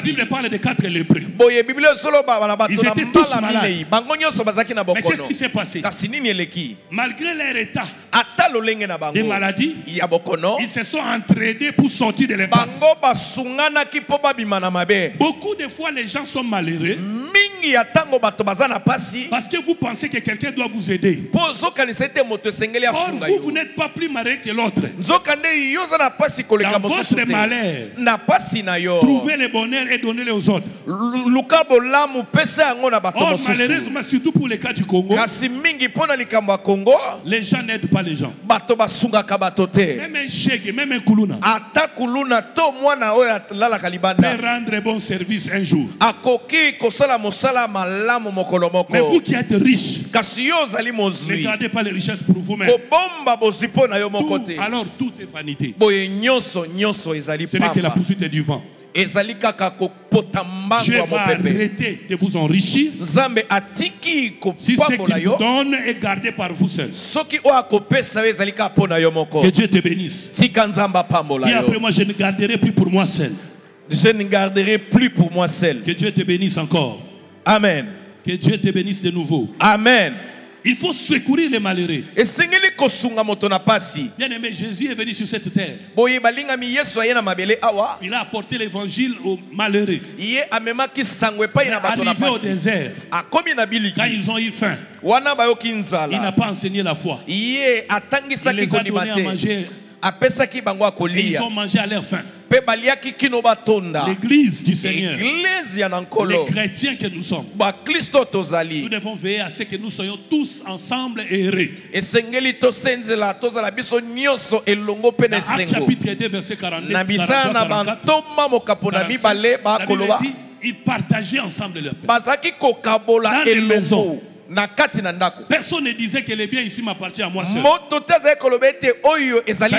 Bible parle de 4 lépreux. Ils étaient tous malades. Mais qu'est-ce qui s'est passé? Malgré leur état de maladie, ils se sont entraînés pour sortir de l'impasse. Beaucoup de fois, les gens sont malheureux parce que vous pensez que quelqu'un doit vous aider. Or, vous n'êtes pas plus malheureux que l'autre. Dans votre malheur, trouvez le bonheur et donnez-le aux autres. Or, malheureusement, surtout pour les cas du Congo, les gens n'aident pas les gens. Même un chèque, même un kuluna peut rendre bon service un jour. Mais vous qui êtes riches, ne gardez pas les richesses pour vous-même. Alors tout est vanité. Ce n'est que la poursuite du vent. Dieu va arrêter de vous enrichir si ce qu'il vous donne est gardé par vous seul. Que Dieu te bénisse. Et après moi, je ne garderai plus pour moi seul. Je ne garderai plus pour moi seul. Que Dieu te bénisse encore. Amen. Que Dieu te bénisse de nouveau. Amen. Il faut secourir les malheureux. Bien aimé, Jésus est venu sur cette terre. Il a apporté l'évangile aux malheureux. Il est arrivé au désert. Quand ils ont eu faim, il n'a pas enseigné la foi. Il les a donnés à manger. Et ils ont mangé à leur faim. L'église du Seigneur, les chrétiens que nous sommes, nous devons veiller à ce que nous soyons tous ensemble et heureux. Dans Actes chapitre 2 verset 42, ils partageaient ensemble leur pain. Dans les maisons, personne ne disait que les biens ici m'appartiennent à moi seul.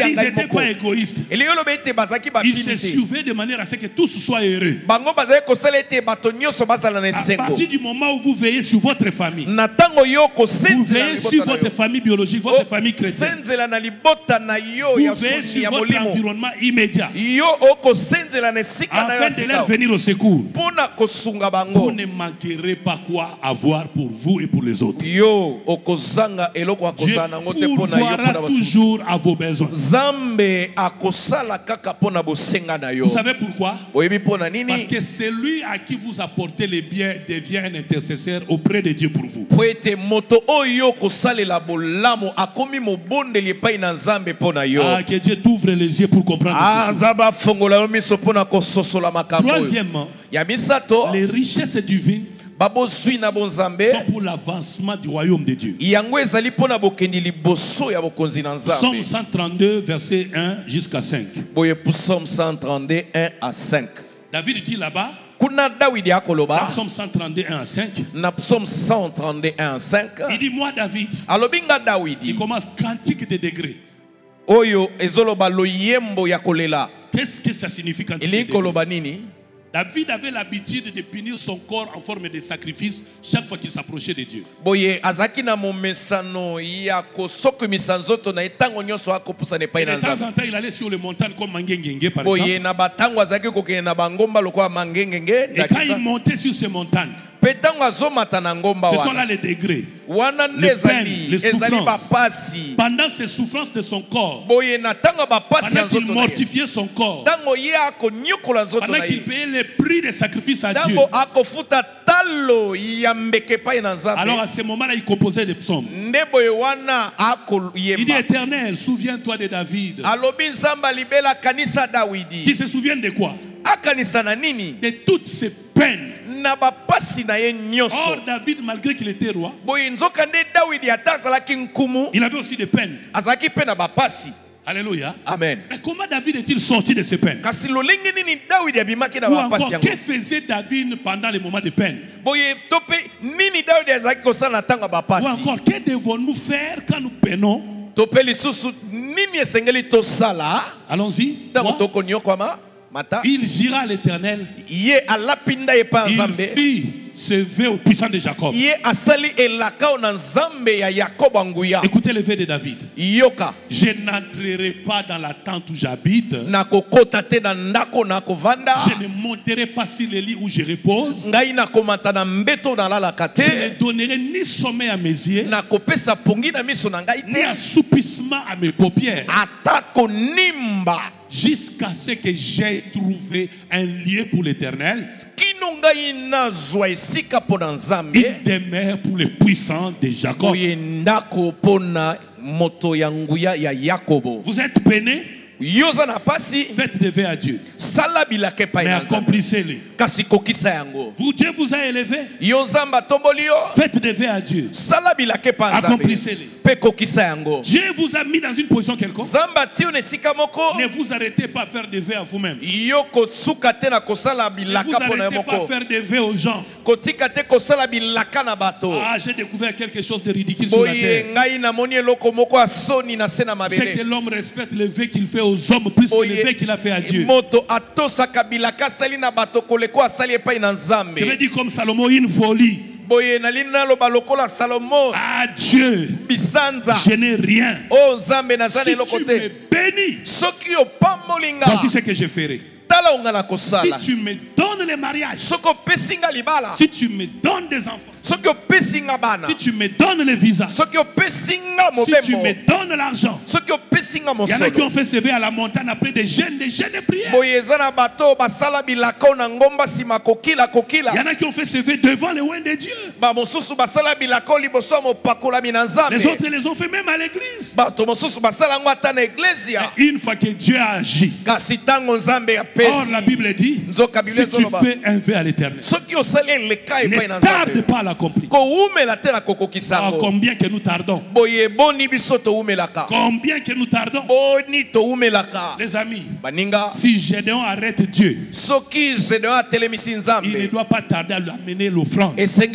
Ils n'étaient pas égoïstes. Ils se suivaient de manière à ce que tous soient heureux. À partir du moment où vous veillez sur votre famille, vous veillez sur votre famille biologique, votre famille chrétienne, vous veillez sur votre environnement immédiat, afin de leur venir au secours. Vous ne manquerez pas quoi avoir pour vous et pour les autres. Dieu pourvoira toujours à vos besoins. Vous savez pourquoi? Parce que celui à qui vous apportez les biens devient un intercesseur auprès de Dieu pour vous. Que Dieu t'ouvre les yeux pour comprendre ceci. Troisièmement, les richesses divines sont pour l'avancement du royaume de Dieu. Psaume 132, verset 1 jusqu'à 5. Psaume 132, 1 à 5. David dit là-bas, dans Psaume 132, 1 à 5, il dit, moi David, il commence cantique de degrés. Qu'est-ce que ça signifie cantique de degrés? David avait l'habitude de punir son corps en forme de sacrifice chaque fois qu'il s'approchait de Dieu. Et de temps en temps, il allait sur les montagnes comme Mangengenge, par exemple. Et quand il montait sur ces montagnes, ce sont là les degrés, les peines, les souffrances. Pendant ces souffrances de son corps, pendant qu'il mortifiait son corps, pendant qu'il payait les prix des sacrifices à Dieu, alors à ce moment-là, il composait des psaumes. Il dit, Éternel, souviens-toi de David. Qui se souvient de quoi? De toutes ces peines. Or, David, malgré qu'il était roi, il avait aussi des peines. Alléluia. Amen. Mais comment David est-il sorti de ces peines? Ou encore, que faisait David pendant les moments de peine? Ou encore, que devons-nous faire quand nous peinons? Allons-y. Il jura à l'Éternel. Il fit se veut au puissant de Jacob. Écoutez le vœu de David. Je n'entrerai pas dans la tente où j'habite. Je ne monterai pas sur le lit où je repose. Je ne donnerai ni sommeil à mes yeux, ni assoupissement à mes paupières, jusqu'à ce que j'ai trouvé un lieu pour l'Éternel, une demeure pour les puissants de Jacob. Vous êtes peinés? Faites des vœux à Dieu, mais accomplissez-les. Dieu vous a élevé. Faites des vœux à Dieu, accomplissez-les. Dieu vous a mis dans une position quelconque. Ne vous arrêtez pas à faire des vœux à vous-même. Ne vous arrêtez pas à faire des vœux aux gens. Ah, j'ai découvert quelque chose de ridicule sur la terre. C'est que l'homme respecte les vœux qu'il fait aux hommes plus que les vœux qu'il a fait à Dieu. Je vais dire comme Salomon, une folie. Ah Dieu, je n'ai rien. Si tu me bénis, voici ce que je ferai. Si tu me donnes les mariages, si tu me donnes des enfants, si tu me donnes les visas, si tu me donnes l'argent. Il y en a qui ont fait se lever à la montagne après des jeûnes de prière. Il y en a qui ont fait se lever devant les oins de Dieu. Les autres les ont fait même à l'église. Et une fois que Dieu a agi, or la Bible dit, si tu fais un vœu à l'Éternel, ne tarde pas à l'accomplir. Oh, combien que nous tardons. Combien que nous tardons. Les amis, si Gédéon arrête Dieu, il ne doit pas tarder à lui amener l'offrande. Et Dieu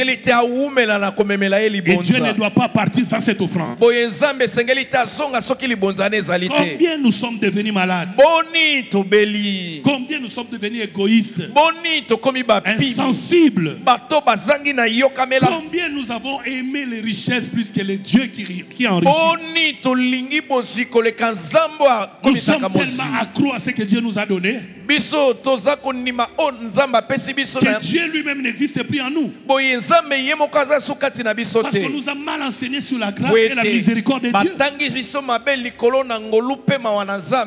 ne doit pas partir sans cette offrande. Combien nous sommes devenus malades. Combien nous sommes devenus égoïstes, insensibles. Combien nous avons aimé les richesses plus que le Dieu qui enrichit. Nous sommes tellement accros à ce que Dieu nous a donné que Dieu lui-même n'existe plus en nous. Parce qu'on nous a mal enseigné sur la grâce et la miséricorde de Dieu.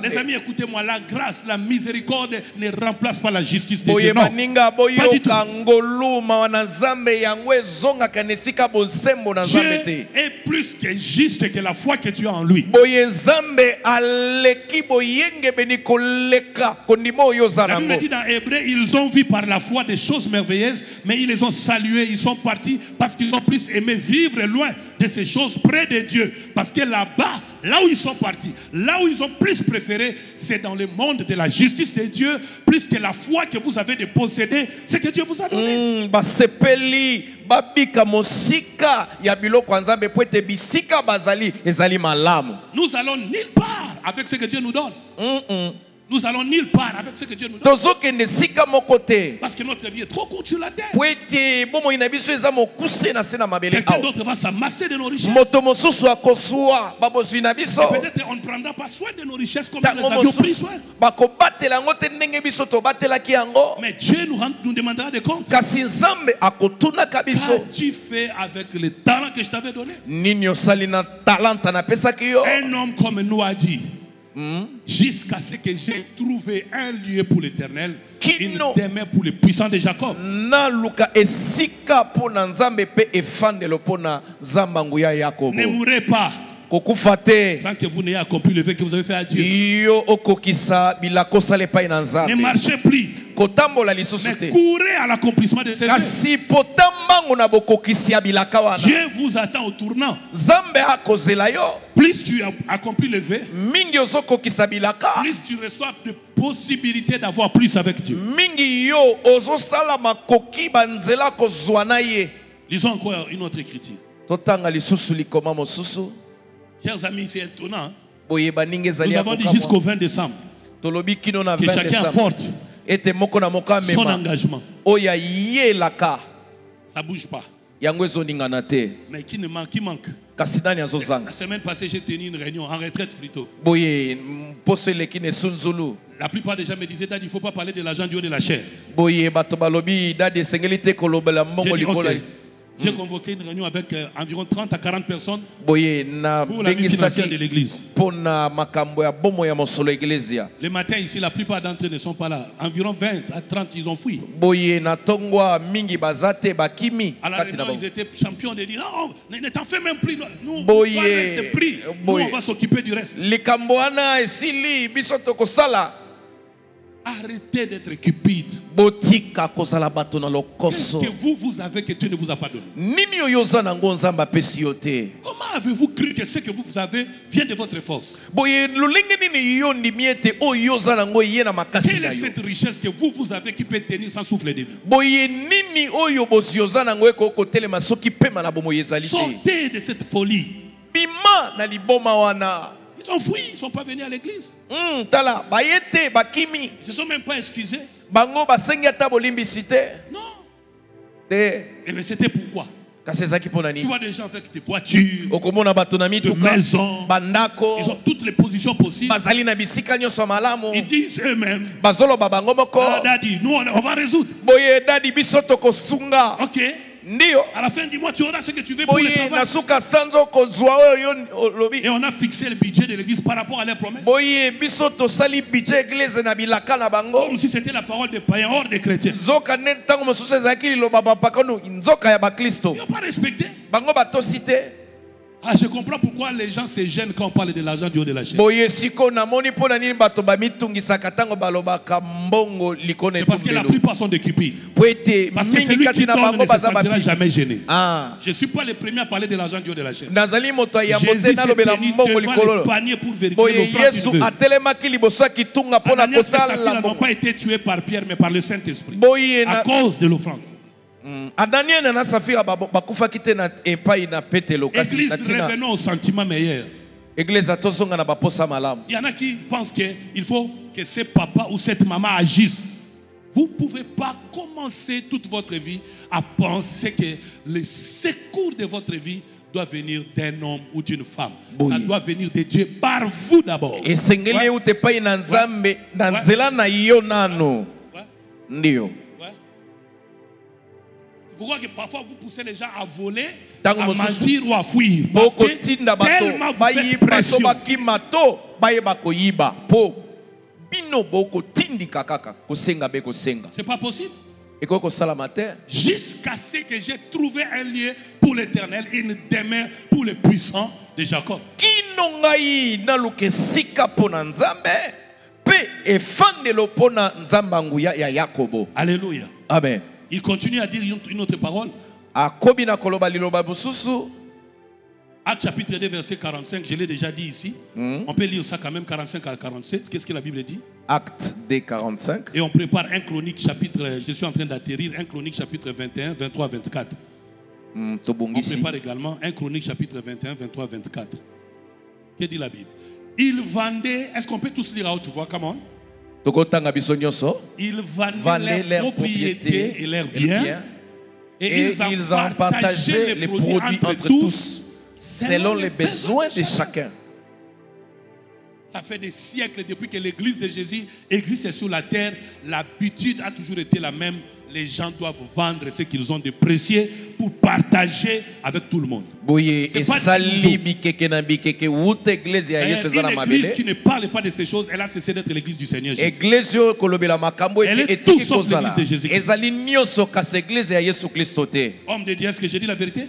Les amis, écoutez-moi, la grâce, la miséricorde ne remplace pas la justice de Dieu. Non, pas du tout. Dieu est plus que juste que la foi que tu as en lui. La Bible dit dans Hébreu, ils ont vu par la foi des choses merveilleuses, mais ils les ont saluées, ils sont partis parce qu'ils ont plus aimé vivre loin de ces choses près de Dieu. Parce que là-bas, là où ils sont partis, là où ils ont plus préféré, c'est dans le monde de la justice de Dieu, plus que la foi que vous avez de posséder, ce que Dieu vous a donné. Nous allons nulle part avec ce que Dieu nous donne. Nous allons nulle part avec ce que Dieu nous donne. Parce que notre vie est trop courte sur la terre. Quelqu'un d'autre va s'amasser de nos richesses. Peut-être on ne prendra pas soin de nos richesses comme nous les avions pris soin. Mais Dieu nous demandera des comptes. Qu'as-tu fait avec les talents que je t'avais donné? Un homme comme nous a dit, jusqu'à ce que j'ai trouvé un lieu pour l'Éternel, une demeure pour les puissants de Jacob. Ne mourrez pas sans que vous n'ayez accompli le vœu que vous avez fait à Dieu. Ne marchez plus, mais courez à l'accomplissement de ces vœux. Dieu vous attend au tournant. Plus tu accomplis le vœu, plus tu reçois de possibilités d'avoir plus avec Dieu. Lisons encore une autre écriture. Chers amis, c'est étonnant. Nous avons dit jusqu'au 20 décembre que chacun apporte son engagement. Ça bouge pas. Mais qui manque. La semaine passée, j'ai tenu une réunion en retraite plutôt. La plupart des gens me disaient, Dad, il ne faut pas parler de l'argent du haut de la chair. J'ai dit, ok. J'ai convoqué une réunion avec environ 30 à 40 personnes pour la vie financière de l'église. Le matin ici, la plupart d'entre eux ne sont pas là. Environ 20 à 30, ils ont fui. À la réunion, ils étaient champions de dire, non, ne t'en fais même plus. Nous, on va rester pris. Nous, on va s'occuper du reste. Arrêtez d'être cupide. Qu'est-ce que vous avez que Dieu ne vous a pas donné? Comment avez-vous cru que ce que vous avez vient de votre force? Quelle est cette richesse que vous avez qui peut tenir sans souffle de vie? Sortez de cette folie. Ils ont fui, ils ne sont pas venus à l'église. Ils ne se sont même pas excusés. Non. Mais c'était pourquoi? Tu vois des gens avec des voitures, des maisons, ils ont toutes les positions possibles. Ils disent eux-mêmes, Daddy, nous on va résoudre. Ok. À la fin du mois, tu auras ce que tu veux pour le travail. Et on a fixé le budget de l'église par rapport à leurs promesses. Comme si c'était la parole des païens hors des chrétiens. Ils n'ont pas respecté. Ah, je comprends pourquoi les gens se gênent quand on parle de l'argent du haut de la chair. C'est parce que la plupart sont des cupides. Parce que celui qui donne ne se sentira jamais gêné. Je ne suis pas le premier à parler de l'argent du haut de la chair. Jésus s'est tenu devant le panier pour vérifier l'offrande qu'il veut. Ananias et Saphira n'ont pas été tués par Pierre mais par le Saint-Esprit à cause de l'offrande. Église, revenons au sentiment meilleur. Il y en a qui pensent qu'il faut que ce papa ou cette maman agisse. Vous ne pouvez pas commencer toute votre vie à penser que le secours de votre vie doit venir d'un homme ou d'une femme. Ça doit venir de Dieu par vous d'abord. Pourquoi que parfois vous poussez les gens à voler, à mentir ou à fuir? Parce que tellement vous faites pression. C'est pas possible. Jusqu'à ce que j'ai trouvé un lieu pour l'Éternel, une demeure pour les puissants de Jacob. Alléluia. Amen. Il continue à dire une autre parole. Actes chapitre 2 verset 45, je l'ai déjà dit ici. On peut lire ça quand même 45 à 47. Qu'est-ce que la Bible dit? Actes 2 45. Et on prépare un Chronique chapitre, je suis en train d'atterrir, un Chronique chapitre 21, 23, 24. On prépare également un Chronique chapitre 21, 23, 24. Que dit la Bible? Ils vendaient, est-ce qu'on peut tous lire à haute voix? Come on. Ils vendaient leurs propriétés et leurs biens. Et ils en partageaient les produits entre tous selon les besoins de chacun. Ça fait des siècles depuis que l'église de Jésus existe sur la terre. L'habitude a toujours été la même. Les gens doivent vendre ce qu'ils ont de précieux pour partager avec tout le monde. C'est pas une église qui ne parle pas de ces choses, elle a cessé d'être l'église du Seigneur Jésus. Elle est tout sauf l'église de Jésus. Homme de Dieu, est-ce que j'ai dit la vérité?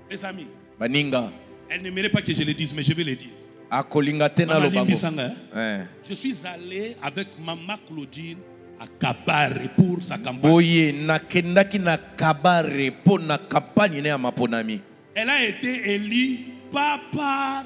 Les amis, elle n'aimerait pas que je le dise, mais je vais le dire. Je suis allé avec Maman Claudine à Kabare pour sa campagne. Elle a été élue pas par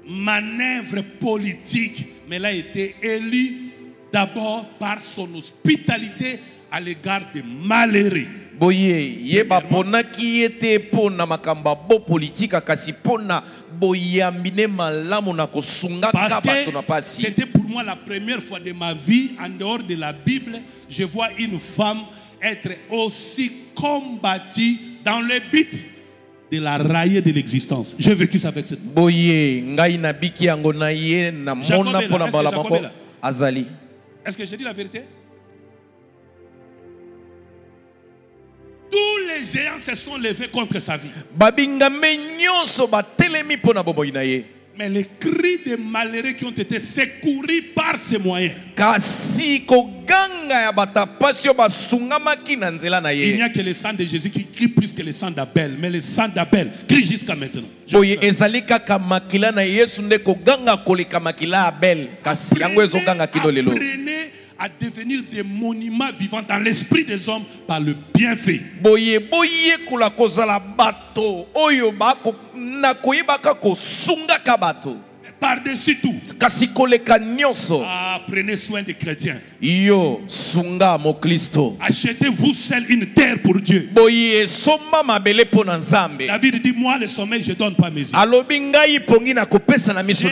manœuvre politique, mais elle a été élue d'abord par son hospitalité à l'égard des malheureux. Boye, yeba pona ki ete pona makamba bo politique kasi pona boyambine malamu na kosunga kabato na pasi. C'était pour moi la première fois de ma vie en dehors de la Bible, je vois une femme être aussi combattue dans le but de la railler de l'existence. J'ai vécu ça avec cette femme. Boye, ngai na biki yango na ye na mona pona bala bako azali. Est-ce que je dis la vérité? Tous les géants se sont levés contre sa vie. Mais les cris des malheureux qui ont été secourus par ces moyens. Il n'y a que le sang de Jésus qui crie plus que le sang d'Abel. Mais le sang d'Abel crie jusqu'à maintenant. Apprenez à devenir des monuments vivants dans l'esprit des hommes par le bienfait. Par-dessus tout, prenez soin des chrétiens. Achetez-vous seul une terre pour Dieu. David dit, moi le sommeil je donne pas mes yeux. J'ai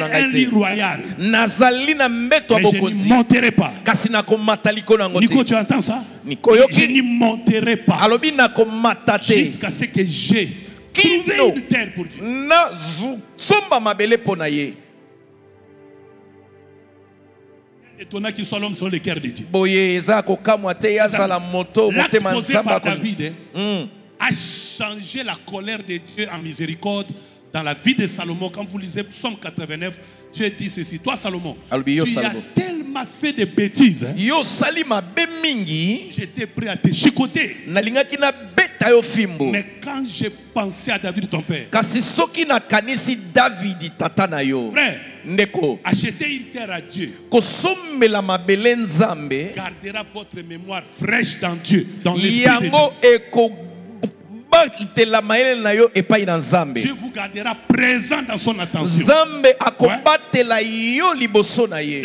un lit royal, mais je n'y monterai pas. Nico, tu entends ça? Je n'y monterai pas jusqu'à ce que j'ai trouvé une terre pour Dieu. Étonnant qu'il soit l'homme sur le cœur de Dieu. L'acte posé par David a changé la colère de Dieu en miséricorde dans la vie de Salomon. Quand vous lisez Psaume 89, Dieu dit ceci. Toi Salomon, tu as tellement fait de bêtises. J'étais prêt à te chicoter. Mais quand j'ai pensé à David ton père, frère, achetez une terre à Dieu. Gardera votre mémoire fraîche dans Dieu, dans l'esprit de Dieu. Dieu vous gardera présent dans son attention. Les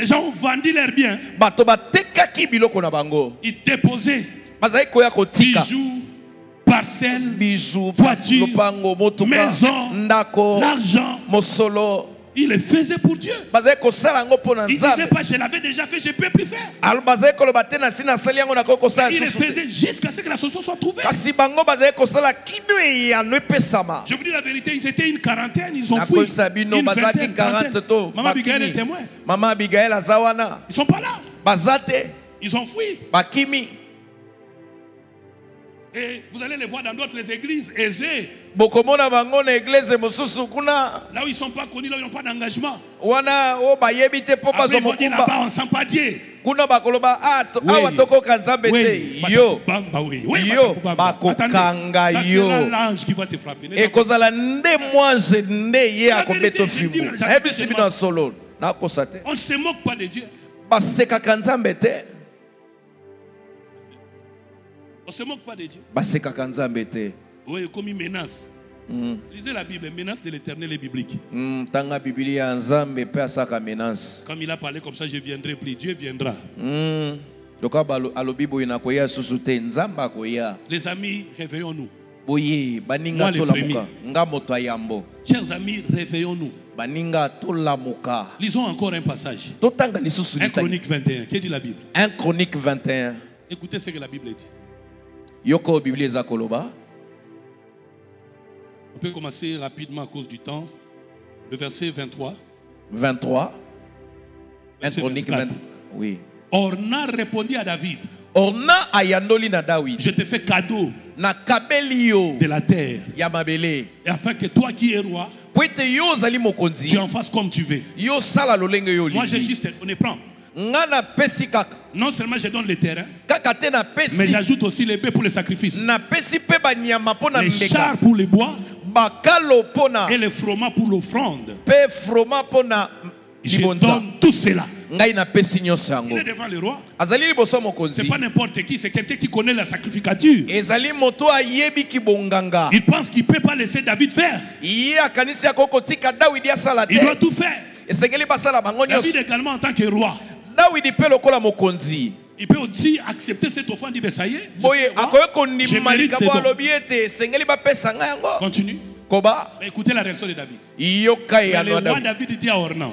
gens ont vendu leurs biens. Ils déposaient bijoux, parcelles, voitures, maisons, l'argent. Il le faisait pour Dieu. Il ne disait pas, je l'avais déjà fait, je ne peux plus faire. Il le faisait jusqu'à ce que la solution soit trouvée. Je vous dis la vérité, ils étaient une quarantaine, ils ont fui. Une vingtaine, Maman Abigail est témoin. Ils ne sont pas là. Ils ont fui. Et vous allez les voir dans d'autres églises aisées. Là où ils ne sont pas connus, là où ils n'ont pas d'engagement. Après, ils vont dire là-bas, on ne sent pas Dieu. Attendez, ça sera l'ange qui va te frapper. On ne se moque pas de Dieu. On ne se moque pas de Dieu. Oui, comme une menace. Lisez la Bible, menace de l'Éternel est biblique. Comme il a parlé comme ça, je viendrai plus. Dieu viendra. Les amis, réveillons-nous. Moi le premier. Chers amis, réveillons-nous. Lisons encore un passage. 1 Chronique 21. Qu'est dit la Bible? 1 Chronique 21. Écoutez ce que la Bible dit. Yoko Bible Zakoloba. On peut commencer rapidement à cause du temps. Le verset 23. 23. 1 Chronique 23. Oui. Orna répondit à David. Orna ayandoli na David. Je te fais cadeau na kabelio de la terre. Yamabele. Et afin que toi qui es roi, tu en fasses comme tu veux. Moi j'ai juste, on les prend. Non seulement je donne les terrains, mais j'ajoute aussi les bœufs pour les sacrifices, les chars pour les bois et les fromages pour l'offrande. Je donne tout cela. Il est devant le roi. Ce n'est pas n'importe qui, c'est quelqu'un qui connaît la sacrificature. Il pense qu'il ne peut pas laisser David faire. Il doit tout faire. David également en tant que roi. Il peut aussi accepter cette offrande, dire, ça y est. Continue. Mais écoutez la réaction de David. Le roi David dit à Ornan.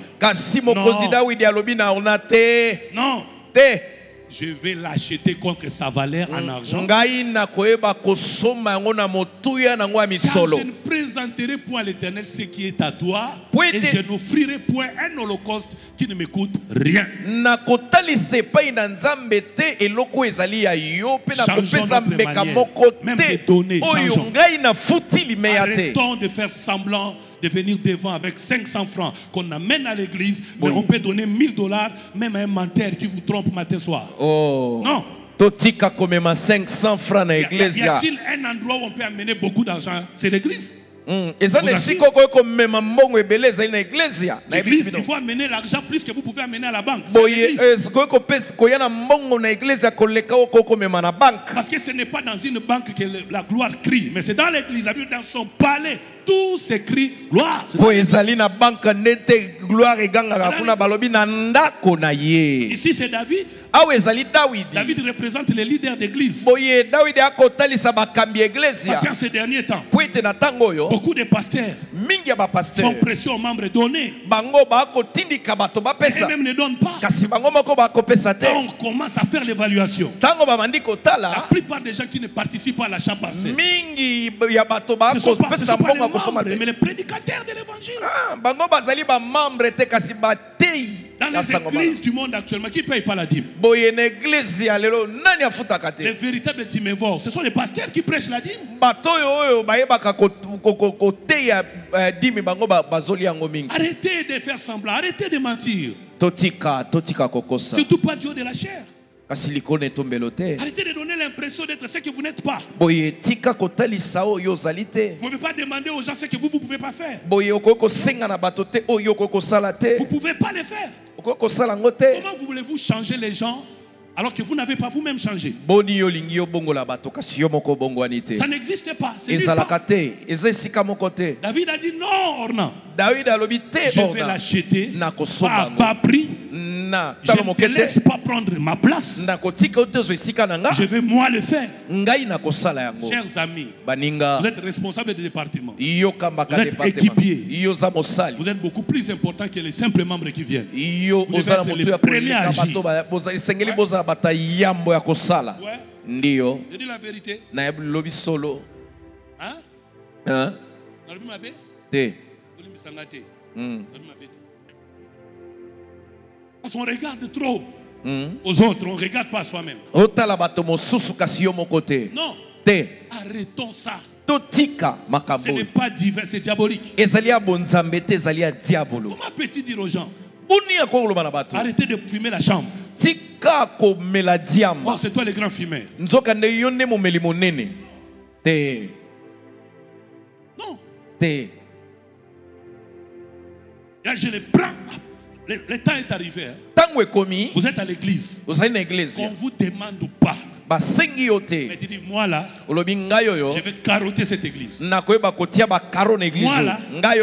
Non. Je vais l'acheter contre sa valeur en argent. Car je ne présenterai point à l'Éternel ce qui est à toi. Et je n'offrirai point un holocauste qui ne me coûte rien. Changeons notre manière. Même de donner. Changeons. Arrêtons de faire semblant de venir devant avec 500 francs qu'on amène à l'église, mais on peut donner $1000 même à un menteur qui vous trompe matin soir. Oh. Non. Y a-t-il un endroit où on peut amener beaucoup d'argent? C'est l'église. L'église, il faut amener l'argent plus que vous pouvez amener à la banque. Parce que ce n'est pas dans une banque que la gloire crie, mais c'est dans l'église, dans son palais. Tout s'écrit gloire. Ici c'est David. David représente les leaders d'église. Parce qu'en ces derniers temps, beaucoup de pasteurs font pression aux membres donnés. Et même ne donnent pas. Quand on commence à faire l'évaluation, la plupart des gens qui ne participent pas à l'achat parcelle, ce sont pas les membres, mais les prédicateurs de l'évangile. Dans les églises du monde actuellement, qui ne payent pas la dîme? Les véritables dîmevores, ce sont les pasteurs qui prêchent la dîme. Arrêtez de faire semblant, arrêtez de mentir. Surtout pas du haut de la chair. Arrêtez de donner l'impression d'être ce que vous n'êtes pas. Vous ne pouvez pas demander aux gens ce que vous ne pouvez pas faire. Vous ne pouvez pas le faire. Comment voulez-vous changer les gens alors que vous n'avez pas vous-même changé? Ça n'existe pas. David a dit non, Ornan. Je vais l'acheter à bas prix. Je ne te laisse pas prendre ma place. Je vais moi le faire. Chers amis, vous êtes responsables du département. Vous êtes équipiers. Vous êtes beaucoup plus important que les simples membres qui viennent. Vous devez être les premiers à agir. Ouais. Je dis la vérité. Hein? Parce qu'on regarde trop aux autres, on ne regarde pas à soi-même. Non. Arrêtons ça. Ce n'est pas divin, c'est diabolique. Comment peut-il dire aux gens? Arrêtez de fumer la chambre. Oh, c'est toi le grand fumeur. Non. Là, je les prends. Le temps est arrivé. Hein. Vous êtes à l'église. On vous demande ou pas. Mais tu dis, moi là, je vais carotter cette église. Moi là,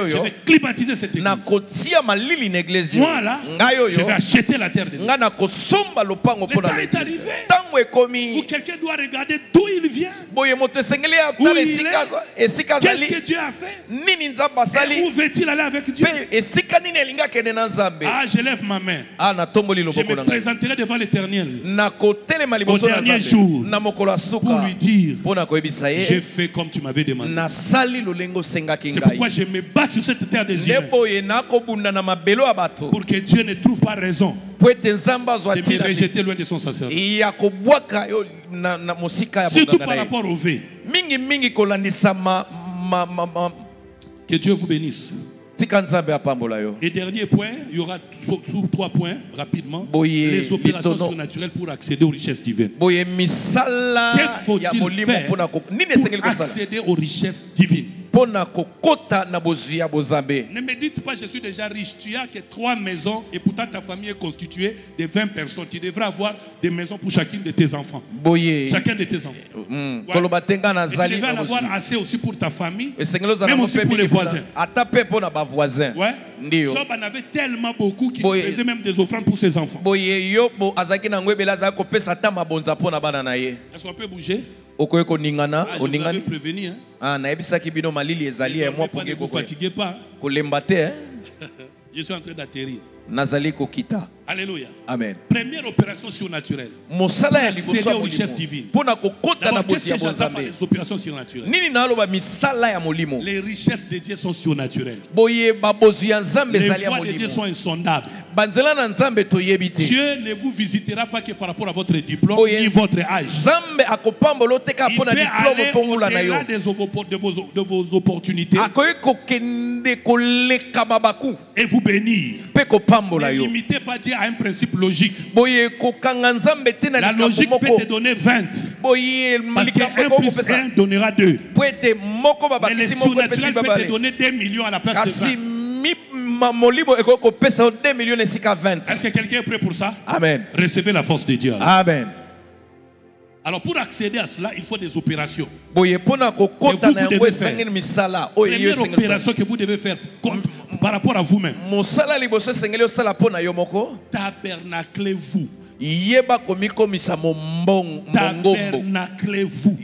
je vais climatiser cette église. Moi là, je vais acheter la terre de Dieu. Le temps est arrivé où quelqu'un doit regarder d'où il vient, où il est, qu'est-ce que Dieu a fait, et où veut-il aller avec Dieu. Ah, je lève ma main. Je me présenterai devant l'Éternel au dernier jour pour lui dire, j'ai fait comme tu m'avais demandé. C'est pourquoi je me bats sur cette terre des yeux pour que Dieu ne trouve pas raison de me rejeter loin de son sacerdoce. Surtout par rapport au V. Que Dieu vous bénisse. Et dernier point, il y aura sous 3 points rapidement. Les opérations surnaturelles pour accéder aux richesses divines. Que faut-il faire pour accéder aux richesses divines? Ne me dites pas je suis déjà riche. Tu as que 3 maisons et pourtant ta famille est constituée de 20 personnes. Tu devrais avoir des maisons pour chacune de tes enfants. Chacun de tes enfants. Ouais. Et tu devrais en avoir assez aussi pour ta famille, même aussi pour les voisins. Ouais. Job en avait tellement beaucoup qu'il faisait même des offrandes pour ses enfants. Est-ce qu'on peut bouger? Je vous avais prévenu. Ne vous fatiguez pas. Je suis en train d'atterrir. Alléluia. Amen. Première opération surnaturelle. Accéder aux richesses divines. D'abord, qu'est-ce que j'entends par les opérations surnaturelles? Les richesses de Dieu sont surnaturelles. Les voies de Dieu sont insondables. Dieu ne vous visitera pas que par rapport à votre diplôme ni votre âge. Il peut aller au-delà de vos opportunités et vous bénir. Ne limitez pas Dieu à un principe logique. La logique peut te donner 20. Parce que 1 plus 1 donnera 2. Mais le surnaturel peut te donner 2 millions à la place de 20. Est-ce que quelqu'un est prêt pour ça? Amen. Recevez la force de Dieu. Amen. Alors pour accéder à cela, il faut des opérations. Première opération que vous devez faire par rapport à vous-même. Tabernaclez-vous. Tabernaclez-vous.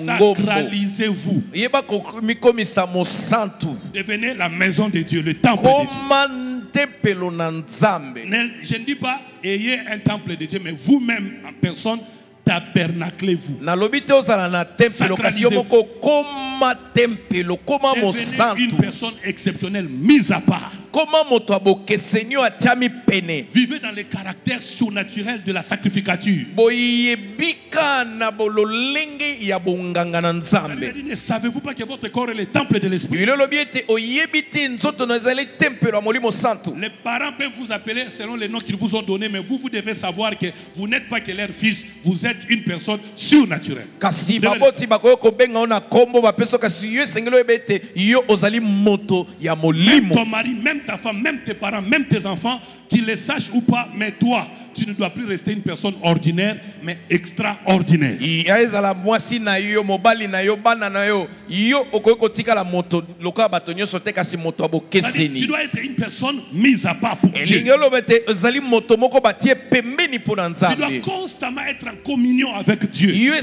Sacralisez-vous. Devenez la maison de Dieu, le temple de Dieu. Je ne dis pas ayez un temple de Dieu, mais vous-même en personne, tabernaclez-vous. Sacralisez-vous. Devenez une personne exceptionnelle, mise à part. Vivez dans les caractères surnaturels de la sacrificature. Ne savez-vous pas que votre corps est le temple de l'esprit? Les parents peuvent vous appeler selon les noms qu'ils vous ont donnés, mais vous devez savoir que vous n'êtes pas que leur fils, vous êtes une personne surnaturelle. Même ton mari, même ta femme, même tes parents, même tes enfants, qu'ils le sachent ou pas, mais toi, tu ne dois plus rester une personne ordinaire, mais extraordinaire. Tu dois être une personne mise à part pour Dieu. Tu dois constamment être en communion avec Dieu. Tu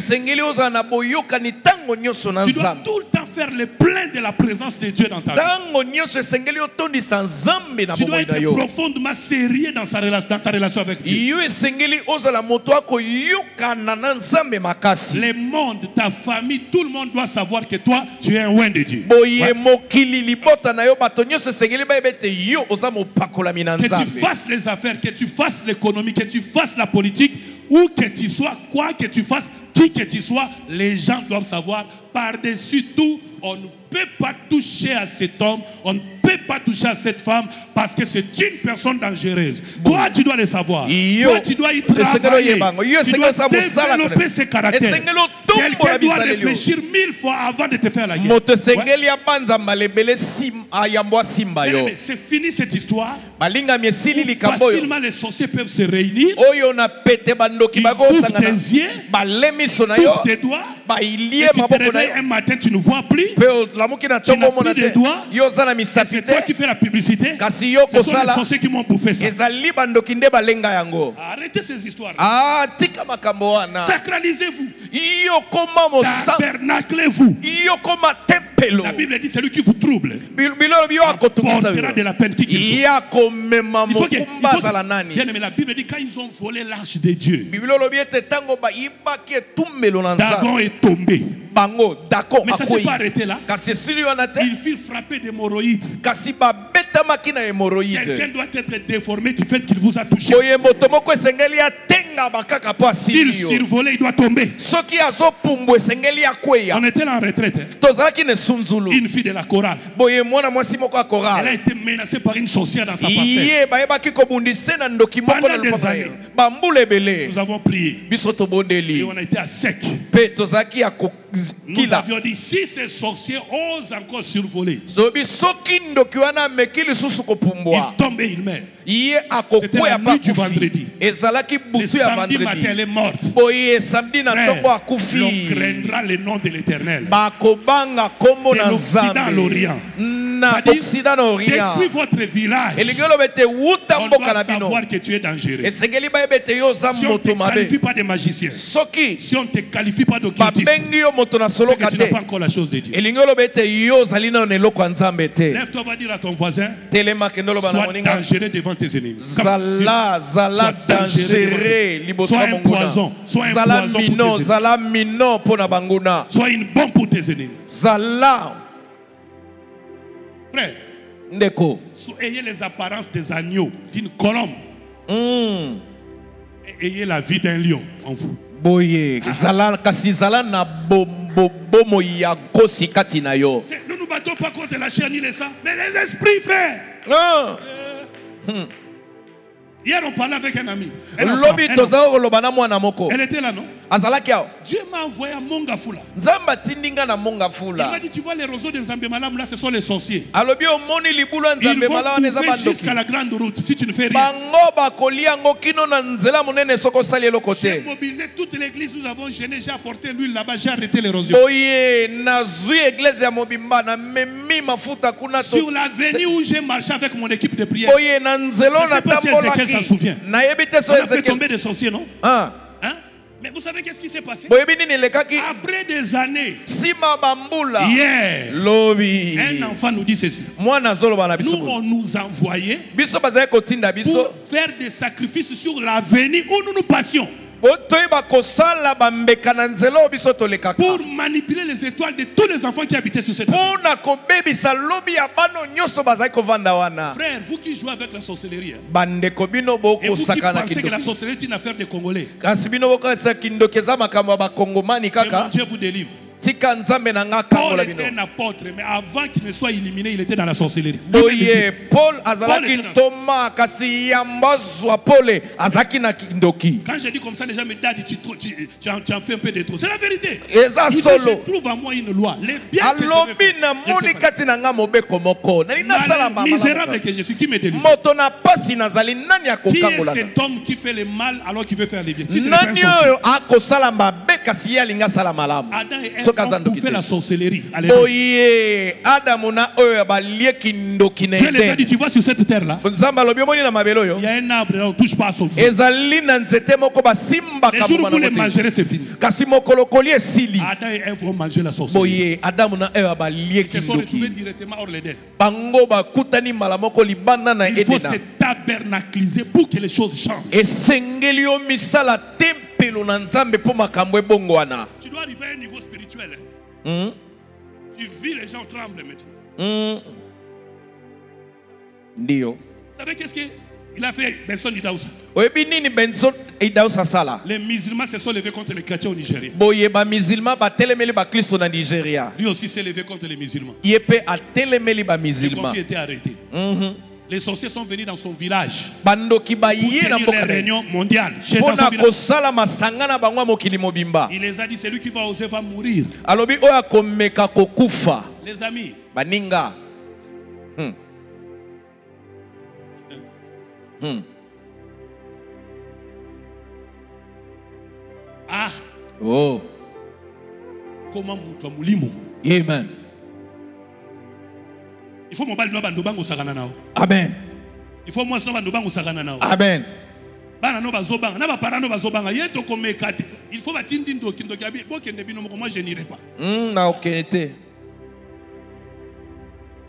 dois tout le temps faire le plein de la présence de Dieu dans ta vie. Tu dois être profondément sérieux dans ta relation avec Dieu. Le monde, ta famille, tout le monde doit savoir que toi, tu es un oint de Dieu. Ouais. Que tu fasses les affaires, que tu fasses l'économie, que tu fasses la politique, où que tu sois, quoi que tu fasses, qui que tu sois, les gens doivent savoir par-dessus tout, on ne peut pas toucher à cet homme, on ne peut pas toucher à cette femme parce que c'est une personne dangereuse. Toi, tu dois le savoir. Toi, tu dois y travailler. Tu dois développer ses caractères. Quelqu'un doit réfléchir 1000 fois avant de te faire la guerre. Ouais. C'est fini cette histoire. Facilement, les sorciers peuvent se réunir. Ils ouvrent tes yeux, ouvrent tes doigts. Et tu te réveilles un matin, tu ne vois plus. Tu n'as plus de doigts. C'est toi qui fais la publicité. Ce sont les sorciers qui m'ont bouffé ça. Arrêtez ces histoires. Sacralisez-vous. Tabernaclez-vous. La Bible dit celui qui vous trouble apportera de la peine qui qu'il soit. Bien aimé, la Bible dit quand ils ont volé l'arche de Dieu, Dagon est tombé. Mais ça ne s'est pas arrêté là. Il fut frappé d'hémorroïdes. Quelqu'un doit être déformé du fait qu'il vous a touché. S'il survolait, il doit tomber. On était là en retraite. Une fille de la chorale. Elle a été menacée par une sorcière dans sa parcelle. Pendant des années, nous avons prié. Et on a été à sec. Nous avions dit, si ces sorciers osent encore survoler, il tombe et il meurt. C'était la nuit du vendredi. Le samedi matin, elle est morte. Frère, l'on craindra le nom de l'Éternel. De l'Occident à l'Orient. Depuis votre village, on doit savoir que tu es dangereux. Si on ne te qualifie pas de magicien, si on ne te qualifie pas d'occultiste, c'est que tu n'as pas encore la chose de Dieu. Lève-toi, va dire à ton voisin, sois dangereux devant tes ennemis. Sois un poison. Sois un poison. Sois une bombe pour tes ennemis. Frère, ayez les apparences des agneaux, d'une colombe. Et ayez la vie d'un lion en vous. Nous ne battons pas contre la chair ni le sang, mais les esprits, frère. Hier, on parlait avec un ami. Elle était là, non? Dieu m'a envoyé à Mongafula. Il m'a dit, tu vois les roseaux de Nzambe Malam, là, ce sont les sorciers. Ils vont couper jusqu'à la grande route si tu ne fais rien. J'ai mobilisé toute l'église, nous avons gêné, j'ai apporté l'huile là-bas, j'ai arrêté l'érosion. Sur l'avenue où j'ai marché avec mon équipe de prière, je ne sais pas si Ezekiel s'en souvient. On a fait tomber des sorciers, non? Hein? Mais vous savez qu'est-ce qui s'est passé? Après des années, hier, un enfant nous dit ceci. Nous, on nous envoyait pour faire des sacrifices sur l'avenue où nous nous passions. Pour manipuler les étoiles de tous les enfants qui habitaient sur cette terre. Frère, vous qui jouez avec la sorcellerie, et vous qui pensez que la sorcellerie est une affaire des Congolais, que mon Dieu vous délivre. Paul était un apôtre, mais avant qu'il ne soit éliminé, il était dans la sorcellerie. Paul azalaki Thomas kasi yambazwa Paul azaki na kindoki. Quand je dis comme ça, les gens me disent tu en fais un peu de trop. C'est la vérité. Eza solo. Je trouve en moi une loi. Les biens que misérable que je suis, qui me délivre? Qui est cet homme qui fait le mal alors qu'il veut faire le bien? Si c'est Adam et Ève ont fait la sorcellerie. Dieu les a dit, tu vois sur cette terre là, il y a un arbre là, on ne touche pas à son fruit. Les jours où vous les mangerez, c'est fini. Adam et Ève ont mangé la sorcellerie. Ils se sont retrouvés directement hors l'Éden. Il faut se tabernacliser pour que les choses changent. Tu dois arriver à un niveau spirituel. Tu vis, les gens tremblent maintenant. Vous savez qu'est-ce qu'il a fait Benson Idaoussa? Les musulmans se sont levés contre les chrétiens au Nigeria. Lui aussi s'est levé contre les musulmans. Les conflits étaient arrêtés. Les sorciers sont venus dans son village pour tenir les réunions mondiales. Il les a dit, celui qui va oser va mourir. Les amis, comment Amen. Il faut mon bal no bango sagana nao. Amen. Il faut moi so bango sagana nao. Amen. Bana no bazobanga, na ba parano bazobanga, yeto komekate. Il faut batindi ndoki abi bokende bino moi je n'irai pas. Na okete.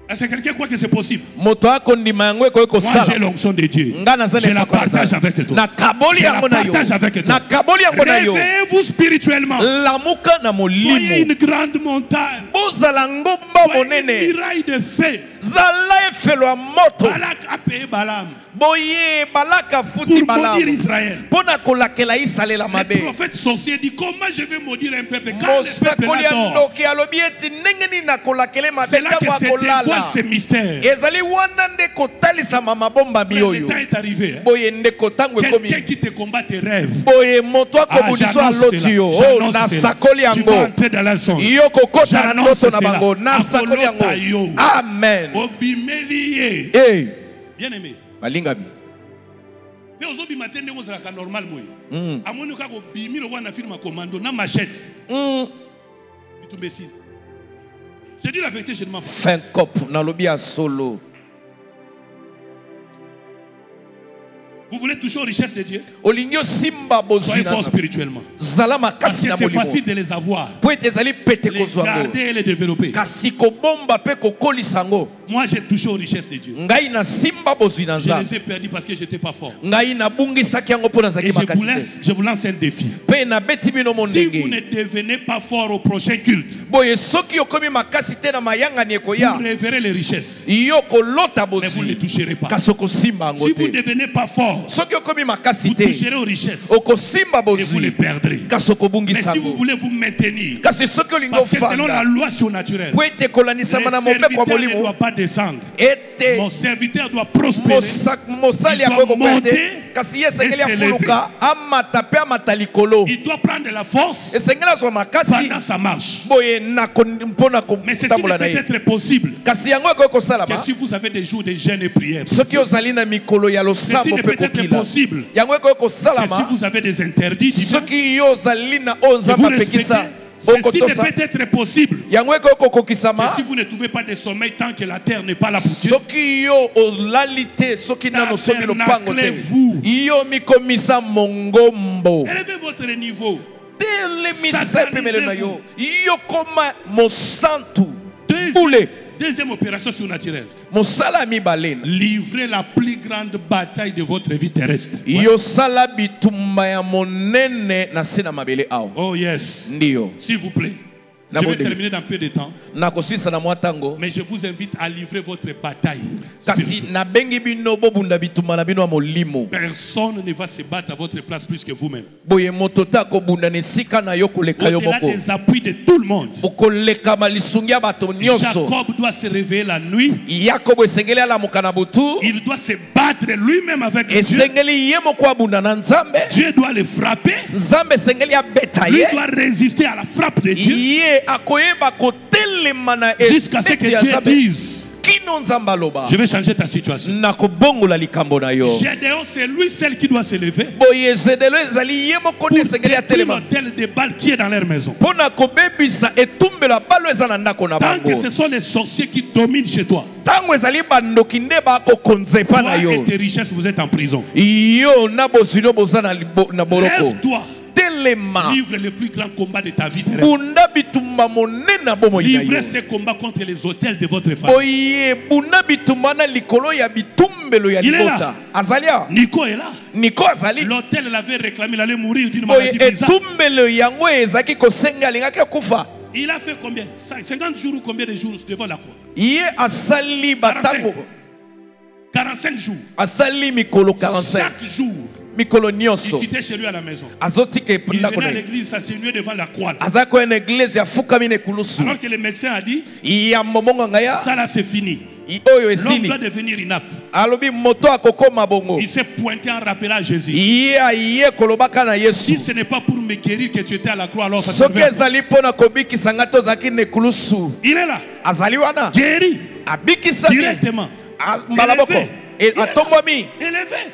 Est-ce que quelqu'un croit que c'est possible? Moi j'ai l'onction de Dieu. Je la partage avec toi. Je la partage avec toi. Réveillez-vous spirituellement. Soyez une grande montagne. Soyez une muraille de feu. Zala efelo moto. Balak a payé Balaam. Boye Balaka futi Balaam. Pour maudire Israël. Pona kolakela Israël la mabe. Le prophète sorcier dit comment je vais maudire un peuple quand le peuple l'adore. C'est là que se dévoile ce mystère. Le temps est arrivé. Quelqu'un qui te combat tes rêves. J'annonce cela. Tu vas entrer dans la sonde. J'annonce cela. Amen. Bien aimé. Mais aujourd'hui matin nous sommes normal moi. Amoni ka ko bimi le wana film commando na machette. Bitu imbécile. Je dis la vérité, je ne mens pas. Fin cop na lobi a solo. Vous voulez toucher aux richesses de Dieu? Soyez fort spirituellement. Parce que c'est facile de les avoir. Les garder et les développer. Moi j'ai touché aux richesses de Dieu. Je les ai perdus parce que je n'étais pas fort. Et je vous lance un défi. Si vous ne devenez pas fort au prochain culte, vous révérez les richesses. Mais vous ne les toucherez pas. Si vous ne devenez pas fort, vous toucherez aux richesses et vous les perdrez. Mais si vous voulez vous maintenir, parce que selon la loi surnaturelle, le serviteur ne doit pas descendre. Mon serviteur doit prospérer. Il doit monter et s'élever. Il doit prendre la force pendant sa marche. Mais ceci ne peut être possible que si vous avez des jours de jeûne et prière. Ceci ne peut être possible que si vous avez des interdits divins, vous respectez. Ceci ne peut être possible que si vous ne trouvez pas de sommeil tant que la terre n'est pas là pour Dieu. Tabernaclez-vous. Élevez votre niveau. Deuxième opération surnaturelle. Livrez la plus grande bataille de votre vie terrestre. Oh yes. S'il vous plaît. Je vais terminer dans peu de temps. Mais je vous invite à livrer votre bataille. Personne ne va se battre à votre place plus que vous-même. Au-delà des appuis de tout le monde. Jacob doit se réveiller la nuit. Il doit se battre lui-même avec Dieu. Dieu doit le frapper. Lui doit résister à la frappe de Dieu. Jusqu'à ce que Dieu dise je vais changer ta situation. Gédéon, c'est lui seul qui doit se lever pour détruire l'autel de Baal qui est dans leur maison. Tant que ce sont les sorciers qui dominent chez toi, toi et tes richesses, vous êtes en prison. Lève-toi. Livre le plus grand combat de ta vie terrestre. Livrez ce combat contre les autels de votre famille. Il est là. Nico est là. L'autel l'avait réclamé, il allait mourir d'une maladie bizarre. Il a fait combien? 50 jours ou combien de jours devant la croix? 45 jours. Chaque jour. Il quittait chez lui à la maison. Il venait à l'église, s'agenouillait devant la croix. Alors que le médecin a dit, ça là c'est fini. L'homme doit devenir inapte. Il s'est pointé en rappelant à Jésus. Si ce n'est pas pour me guérir que tu étais à la croix, alors ça se fait. Il est là. Guéri. Directement.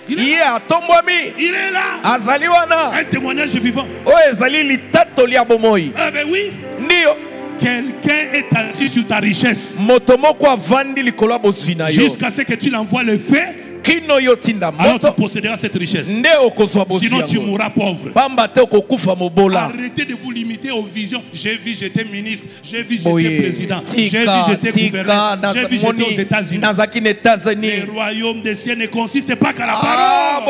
Il est là. Un témoignage vivant. Ah ben oui. Quelqu'un est assis sur ta richesse jusqu'à ce que tu l'envoies le fait. Alors tu posséderas cette richesse. Sinon tu mourras pauvre. Arrêtez de vous limiter aux visions. J'ai vu, j'étais ministre. J'ai vu, j'étais président. J'ai vu, j'étais gouverneur. J'ai vu, j'étais aux États-Unis. Le royaume des cieux ne consiste pas qu'à la parole.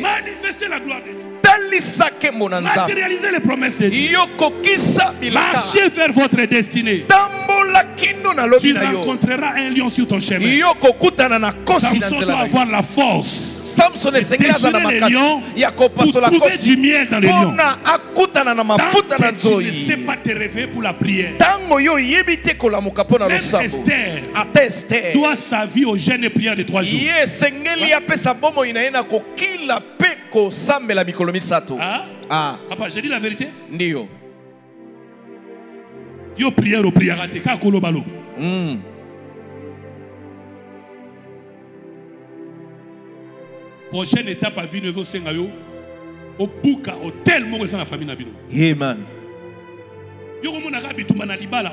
Manifestez la gloire de Dieu. Matérialisez les promesses de Dieu. Marchez vers votre destinée. Tu rencontreras un lion sur ton chemin. Samson doit avoir la force de déjeuner les lions pour trouver du miel dans les lions. Tant que tu ne sais pas te réveiller pour la prière. Même Esther doit sa vie au jeûne et prière de 3 jours. Ah? Papa, j'ai dit la vérité? Yo prière au prière raté. Prochaine étape à vie, nous sommes au Bouka, au tel moment dans la famille Nabino. Amen.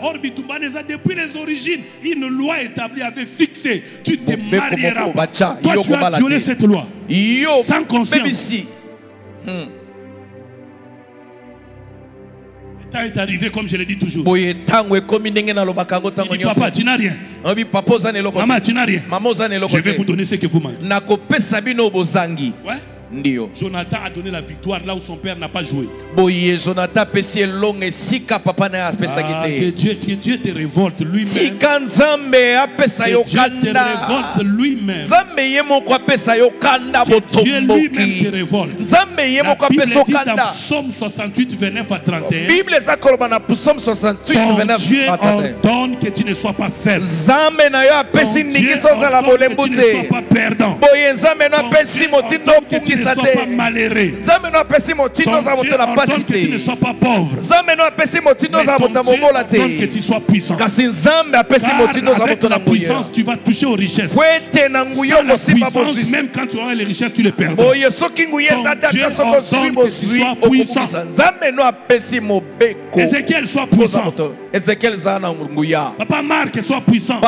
Or, depuis les origines, une loi établie avait fixé. Tu te marieras pas. Toi, tu as violé cette loi. Sans conscience. Le temps est arrivé, comme je l'ai dit toujours. Il dit, papa, tu n'as rien. Maman, tu n'as rien. Je vais vous donner ce que vous mangez. Ouais. Jonathan a donné la victoire là où son père n'a pas joué. Que Dieu te révolte lui-même. Que Dieu te révolte lui-même. Que Dieu lui-même te révolte. La Bible dit dans Psaume 68, 29 à 31. Ton Dieu ordonne que tu ne sois pas faible. Ton Dieu ordonne que tu ne sois pas perdant. Ton Dieu ordonne que tu ne sois pas malheureux. Ton Dieu ordonne que tu ne sois pas pauvre. Mais ton Dieu ordonne que tu sois puissant. Car avec la puissance, tu vas toucher aux richesses. Sans la puissance, même quand tu auras les richesses, tu les perdras. Ton Dieu ordonne que tu sois puissant. Ézéchiel, sois puissant. Papa Marc, sois puissant.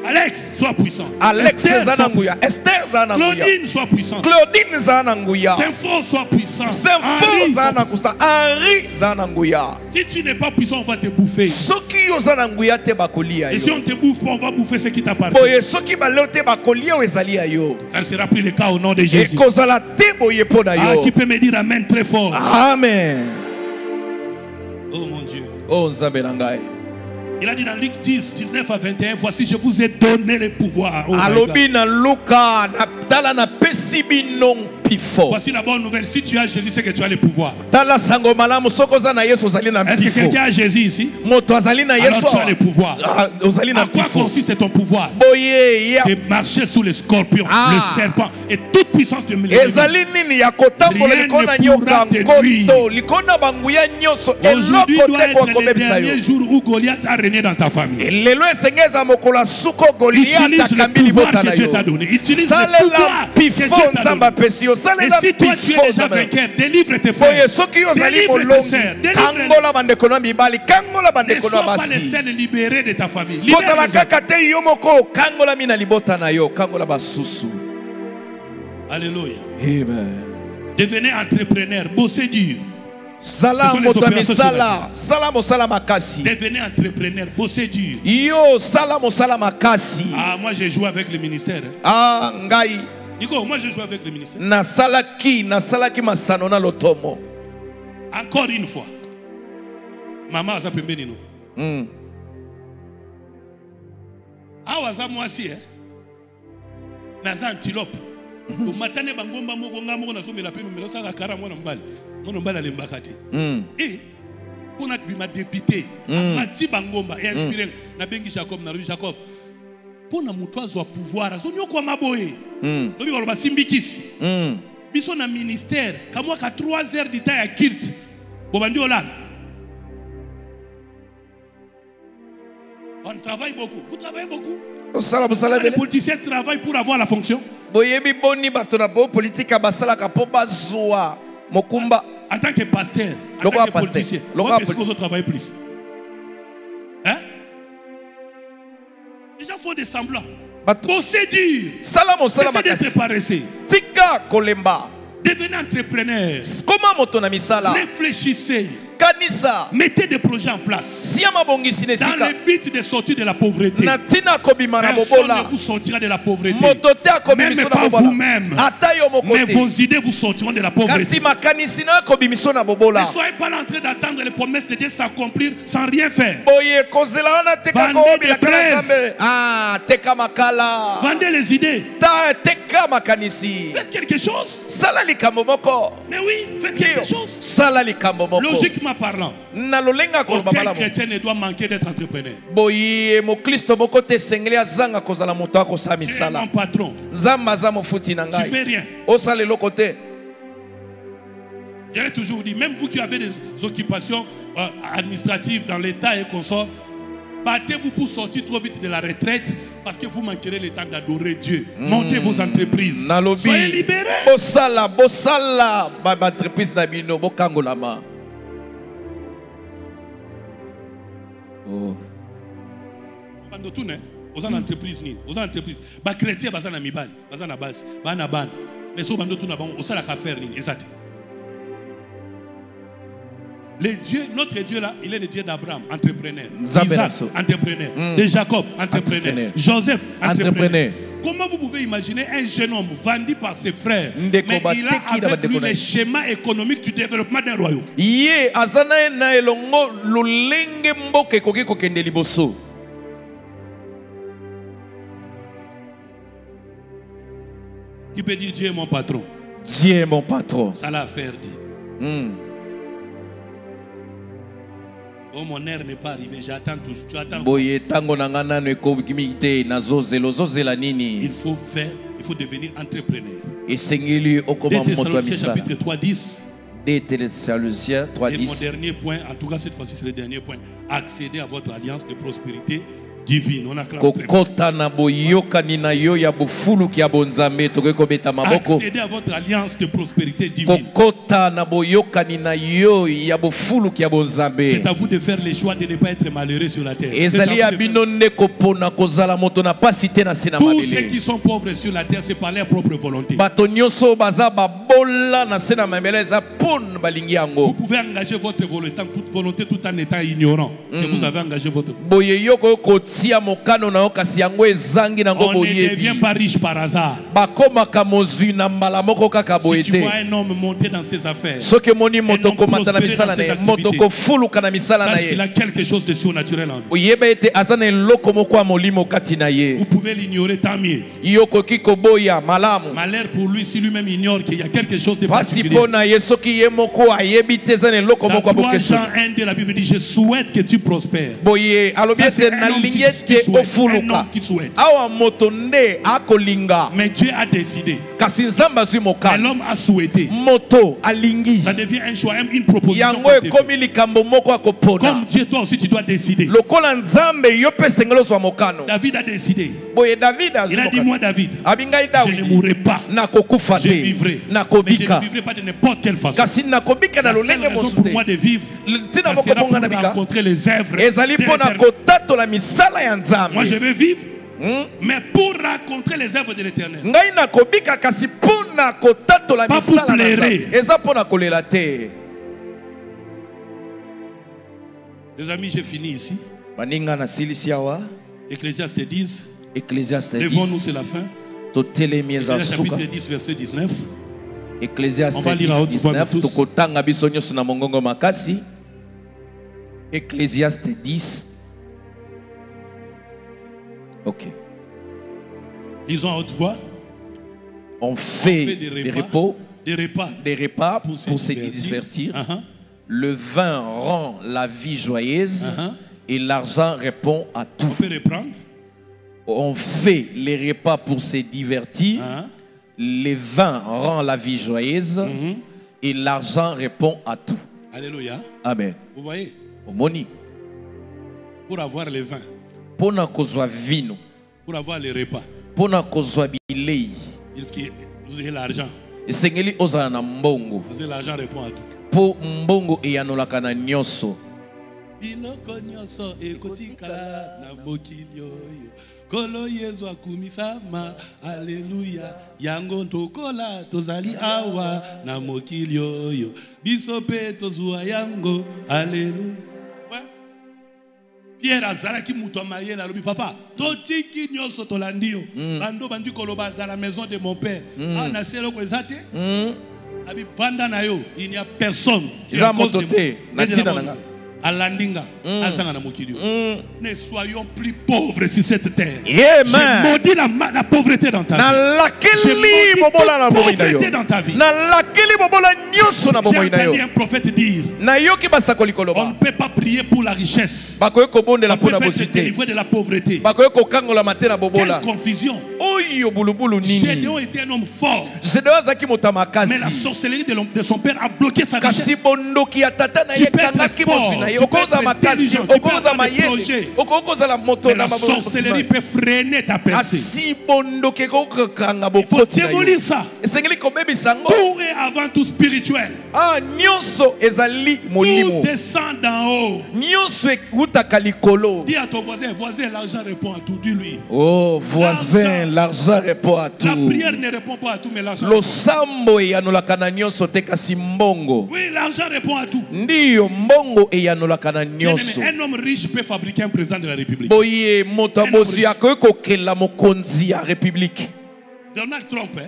Alex, sois puissant. Esther, Claudine, sois puissant. Saint-Fort, sois puissant. Si tu n'es pas puissant, on va te bouffer. Et si on te bouffe pas, on va bouffer ce qui t'appartient. Ça ne sera plus le cas au nom de Jésus. Qui peut me dire amen très fort? Amen. Oh mon Dieu. Oh Nzambe. Il a dit dans Luc 10, 19 à 21, voici je vous ai donné le pouvoir. Oh voici la bonne nouvelle. Si tu as Jésus, c'est que tu as le pouvoir. Est-ce que quelqu'un a Jésus ici? Alors tu as le pouvoir. À quoi consiste ton pouvoir? De marcher sous les scorpions, le serpent et toute puissance de l'ennemi. Rien ne pourra te nuire. Aujourd'hui doit être le dernier jour où Goliath a régné dans ta famille. Utilise le pouvoir que Dieu t'a donné. Utilise le pouvoir que Dieu t'a donné. Et si toi tu es déjà vainqueur, délivre tes frères, délivre tes sœurs, délivre-les. Ne sois pas le seul libéré de ta famille. Alléluia. Amen. Devenez entrepreneur, bossez dur. Devenez entrepreneur, bossez dur. Ah, moi j'ai joué avec le ministère. Nico, moi je joue avec le ministère. Encore une fois. Maman a pembe nino. Ah, waza moi aussi, naza antilope. Au matane bangomba moko ngamo na somela pembe melo saka kara mwana mbali. Mwana mbali alembakati. Pour être ma député, mati bangomba et inspiré na bengi Jacob na Jacob. Pour na mutoazo pouvoir, azonyo kwa maboye. Lobi baloba simbikisi. Biso na ministère, kamwa ka 3 heures du temps ya kilt. Bobandi olala. On travaille beaucoup. Vous travaillez beaucoup. Les politiciens travaillent pour avoir la fonction. En tant que pasteur, en tant que politicien, est-ce que vous travaillez plus? Hein? Les gens font des semblants. Bossez dur. Cessez d'être paresseux. Devenez entrepreneur. Réfléchissez. Mettez des projets en place. Dans le but de sortir de la pauvreté. Personne ne vous sortira de la pauvreté. Même pas vous-même. Mais vos idées vous sortiront de la pauvreté. Ne soyez pas en train d'attendre les promesses de Dieu s'accomplir sans rien faire. Vendez des prêts. Vendez les idées. Faites quelque chose. Mais oui, faites quelque chose. Logiquement parlant, aucun chrétien ne doit manquer d'être entrepreneur. Tu es mon patron. Tu fais rien. J'ai toujours dit, même vous qui avez des occupations administratives dans l'État et consorts, battez-vous pour sortir trop vite de la retraite parce que vous manquerez le temps d'adorer Dieu. Montez vos entreprises. Soyez libérés. Oh. Aux entreprises, aux entreprises, les chrétiens sont en Mibal, ils sont en base, ils sont en base. Mais si vous avez affaire, exact. Le Dieu, notre Dieu là, il est le Dieu d'Abraham, entrepreneur. Isaac, entrepreneur. De Jacob, entrepreneur. Joseph, entrepreneur. Comment vous pouvez imaginer un jeune homme vendu par ses frères, mais il a avec lui le schéma économique du développement d'un royaume. Qui peut dire Dieu est mon patron? Dieu est mon patron. Ça l'a affaire dit. Oh, mon air n'est pas arrivé, j'attends toujours. Tu attends. Il faut faire, il faut devenir entrepreneur. Dès Thessaloniciens chapitre 3:10. Des Thessaloniciens 3:10. Et mon dernier point, en tout cas cette fois-ci c'est le dernier point, accéder à votre alliance de prospérité divine. On acclame accéder à votre alliance de prospérité divine. C'est à vous de faire le choix de ne pas être malheureux sur la terre. Tous ceux qui sont pauvres sur la terre, c'est par leur propre volonté. Vous pouvez engager votre volonté tout en étant ignorant que vous avez engagé votre volonté. On ne devient pas riche par hasard. Si tu vois un homme monter dans ses affaires, sache qu'il a quelque chose de surnaturel en lui. Vous pouvez l'ignorer, tant mieux. Malheur pour lui si lui-même ignore qu'il y a quelque chose de particulier. Dans 3 Jean 1 de la Bible dit, je souhaite que tu prospères. Ça, c'est un homme qui souhaite. Mais Dieu a décidé. Et l'homme a souhaité. Ça devient un choix, une proposition. Comme Dieu, toi aussi tu dois décider. David a décidé. Il a dit, moi David, je ne mourrai pas. Je vivrai. Mais je ne vivrai pas de n'importe quelle façon. La seule raison pour moi de vivre, ça sera pour rencontrer les œuvres de l'Éternel. Moi je vais vivre, mais pour rencontrer les œuvres de l'Éternel. Pas pour pleurer. Les amis, j'ai fini ici. Ecclésiaste 10. Levons-nous, c'est la fin. Ecclésiaste chapitre 10, verset 19. On va lire à haute voix tous. Ecclésiaste 10. Ok. Lisons à haute voix. On fait des repas pour se divertir. Le vin rend la vie joyeuse et l'argent répond à tout. On peut reprendre. On fait les repas pour se divertir. Le vin rend la vie joyeuse et l'argent répond à tout. Alléluia. Amen. Vous voyez? Pour avoir le vin. Pour avoir les repas. Vous avez l'argent. Parce que l'argent répond à tout. Pour mbongo et yanolaka na nyonso. Binoko nyonso ekotikala na mokili oyo. Kolo Yesu akumisama, Alléluia. Yango tokola tozali awa na mokili oyo. Biso pe tozua yango, Alléluia. Pierre azalaki muto maye na lobi papa totiki nyoso tolandio bando bandi koloba dans la maison de mon père na selo ko ezate abi vanda na yo il n'y a personne qui a cause de Alandinga, ne soyons plus pauvres sur cette terre. Je maudis la pauvreté dans ta vie. Je maudis la pauvreté dans ta vie. J'ai entendu un prophète dire on ne peut pas prier pour la richesse. On ne peut pas se délivrer de la pauvreté. Quelle confusion. Gédéon était un homme fort. Mais la sorcellerie de son père a bloqué sa richesse. Tu peux être fort. Tu peux être intelligent, tu peux avoir des projets. Mais la sorcellerie peut freiner ta percée. Il faut démolir ça. Tout est avant tout spirituel. Tout descend d'en haut. Dis à ton voisin, voisin, l'argent répond à tout. Dis-lui. Oh, voisin, l'argent répond à tout. La prière ne répond pas à tout, mais l'argent oui, l'argent répond à tout. Un homme riche peut fabriquer un président de la République. Donald Trump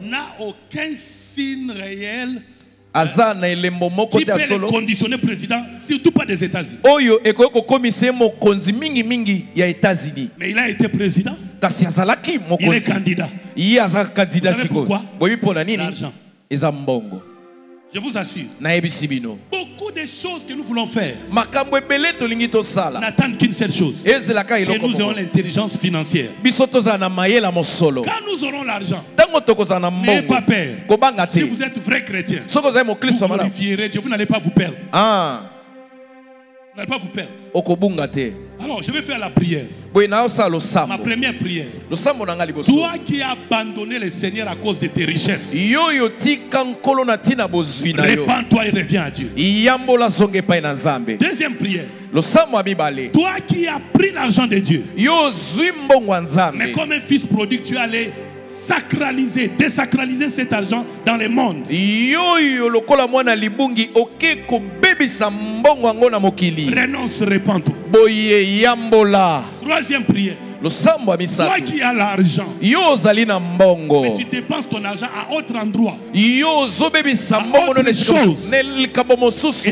n'a aucun signe réel qui peut le conditionner président, surtout pas des États-Unis. Mais il a été président. Il est candidat. Vous savez pourquoi? L'argent. Je vous assure, beaucoup de choses que nous voulons faire n'attendent qu'une seule chose, que nous ayons l'intelligence financière. Quand nous aurons l'argent, n'ayez pas peur. Si vous êtes vrai chrétien, vous glorifierez Dieu, vous n'allez pas vous perdre. Vous n'allez pas vous perdre. Alors, je vais faire la prière. Ma première prière. Toi qui as abandonné le Seigneur à cause de tes richesses, répands-toi et reviens à Dieu. Deuxième prière. Toi qui as pris l'argent de Dieu, mais comme un fils prodigue, tu es allé sacraliser, désacraliser cet argent dans le monde. Renonce, répands-toi. Troisième prière. Toi qui as l'argent, mais tu dépenses ton argent à autre endroit, à autre chose, et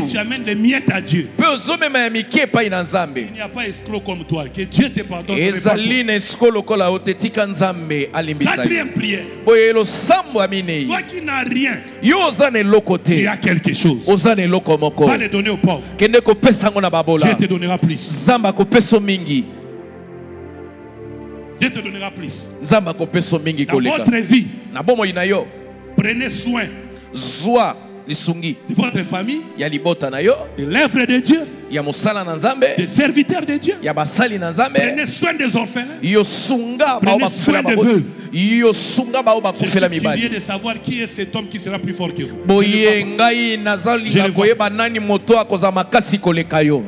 tu amènes les miettes à Dieu. Il n'y a pas escroc comme toi. Que Dieu te pardonne. Quatrième prière. Toi qui n'as rien, tu as quelque chose. Va le donner aux pauvres. Dieu te donnera plus. Dieu te donnera plus. Dans votre vie, prenez soin de votre famille, de l'œuvre de Dieu, des serviteurs de Dieu. Prenez soin des orphelins. Prenez soin des veuves. Je suis curieux de savoir qui est cet homme qui sera plus fort que vous.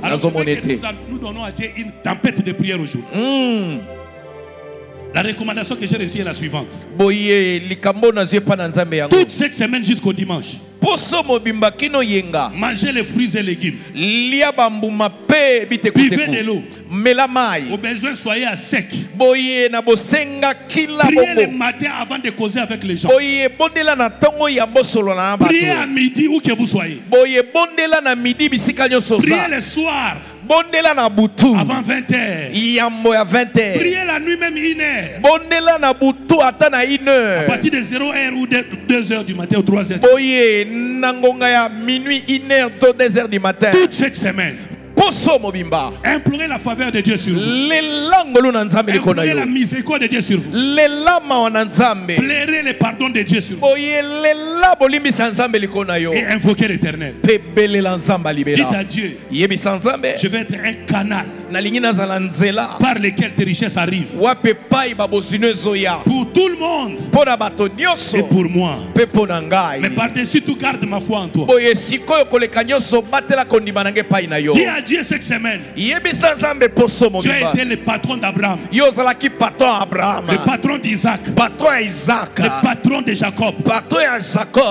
Alors, nous donnons à Dieu une tempête de prière aujourd'hui. La recommandation que j'ai reçue est la suivante. Toute cette semaine jusqu'au dimanche, mangez les fruits et légumes. Buvez de l'eau. Au besoin, soyez à sec. Priez le matin avant de causer avec les gens. Priez à midi où que vous soyez. Priez le soir. Avant 20h. Priez la nuit même 1h. À partir de 0h ou 2h du matin ou 3h. Toute cette semaine, implorez la faveur de Dieu sur vous. Implorez la miséricorde de Dieu sur vous. Plairez le pardon de Dieu sur vous. Et invoquez l'Éternel. Dites à Dieu, je vais être un canal par lesquels tes richesses arrivent. Pour tout le monde et pour moi. Mais par-dessus tout, garde ma foi en toi. Dis à Dieu cette semaine, tu as été le patron d'Abraham, le patron d'Isaac, le patron de Jacob.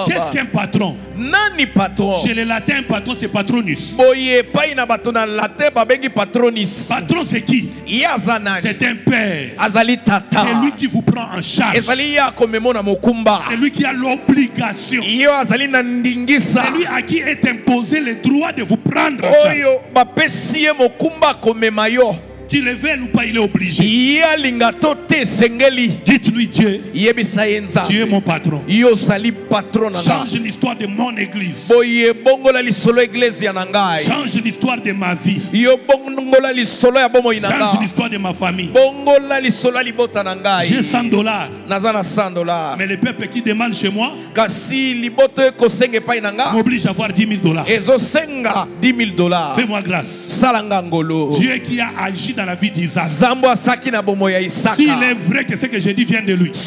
Qu'est-ce qu'un patron? Chez les latins, patron c'est patronus. Patron c'est qui? C'est un père. C'est lui qui vous prend en charge. C'est lui qui a l'obligation. C'est lui à qui est imposé le droit de vous prendre en charge. Qu'il le veuille ou pas, il est obligé. Dites-lui Dieu, tu es mon patron. Change l'histoire de mon église. Change l'histoire de ma vie. Change l'histoire de ma famille. J'ai $100. Mais le peuple qui demande chez moi m'oblige à avoir $10,000. Fais-moi grâce. Dieu qui a agi dans la vie d'Isaac. S'il est vrai que ce que j'ai dit vient de lui, les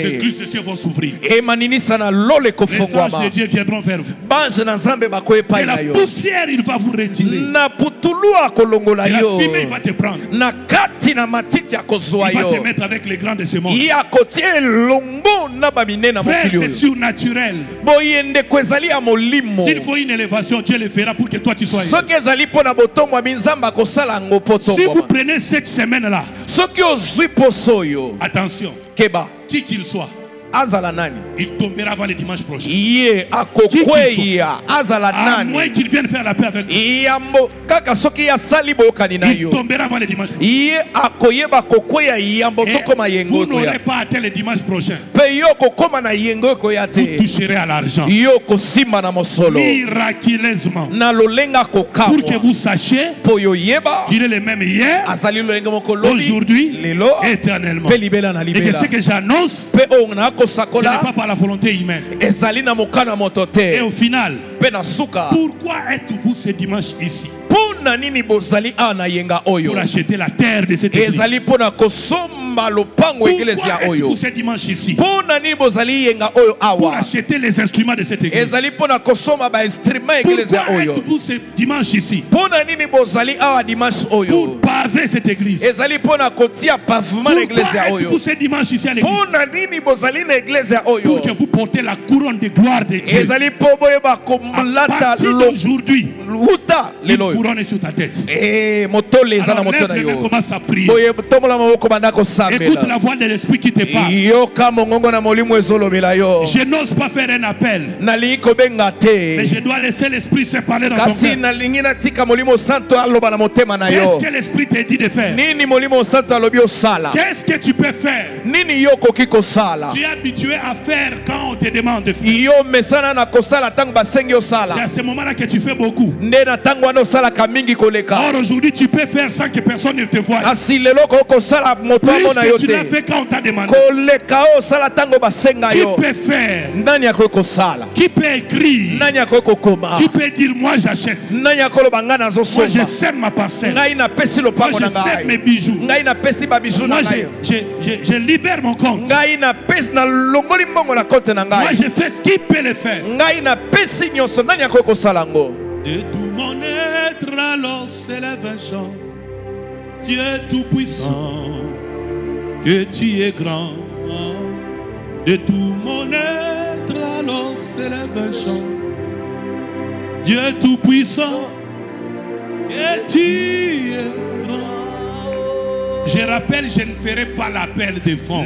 écluses de cieux vont s'ouvrir. Les anges de Dieu viendront vers vous. Et la poussière, il va vous retirer. Et la fumée, il va te prendre. Il va te mettre avec les grands de ce monde. Frère, c'est surnaturel. S'il faut une élévation, Dieu le fera pour que toi tu sois élevé. Si vous prenez cette semaine-là, attention, qui qu'il soit, il tombera avant le dimanche prochain. À moins qu'il vienne faire la paix avec vous, il tombera avant le dimanche prochain. Et vous n'aurez pas atteint le dimanche prochain. Vous toucherez à l'argent miraculeusement, pour que vous sachiez qu'il est le même hier, aujourd'hui, éternellement. Et que ce que j'annonce, ce n'est pas par la volonté humaine. Et au final, pourquoi êtes-vous ce dimanche ici? Pour acheter la terre de cette église. Pourquoi êtes-vous ce dimanche ici? Pour acheter les instruments de cette église. Pourquoi êtes-vous ce dimanche ici? Pour paver cette église. Pourquoi êtes-vous ce dimanche ici à l'église? Pour que vous portez la couronne de gloire de Dieu. À partir d'aujourd'hui, une couronne est sur ta tête. Alors lève les mains, commence à prier. Écoute la voix de l'esprit qui te parle. Je n'ose pas faire un appel, mais je dois laisser l'esprit se parler dans ton cœur. Qu'est-ce que l'esprit te dit de faire? Qu'est-ce que tu peux faire? Tu es habitué à faire quand on te demande de faire. C'est à ce moment-là que tu fais beaucoup. Or aujourd'hui tu peux faire sans que personne ne te voie. Plus que tu l'as fait quand on t'a demandé. Qui peut faire? Qui peut écrire? Qui peut dire moi j'achète? Moi je sème ma parcelle. Moi je sème mes bijoux. Moi je libère mon compte. Moi je fais ce qui peut le faire. De tout mon être alors s'élève un chant. Dieu tout puissant, que tu es grand. De tout mon être alors s'élève un chant. Dieu tout puissant, que tu es grand. Je rappelle, je ne ferai pas l'appel de fonds.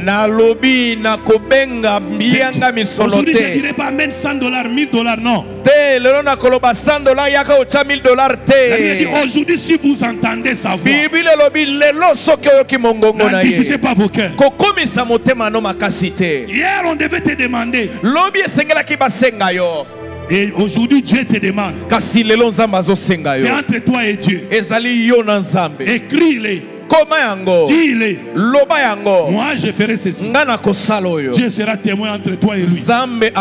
Aujourd'hui, je ne dirai pas amène $100, $1000, non. Aujourd'hui, si vous entendez sa voix, n'anticipez pas vos cœurs. Hier, on devait te demander. Et aujourd'hui, Dieu te demande. C'est entre toi et Dieu. Écris-les. Dis-le. Moi je ferai ceci. Dieu sera témoin entre toi et lui. Et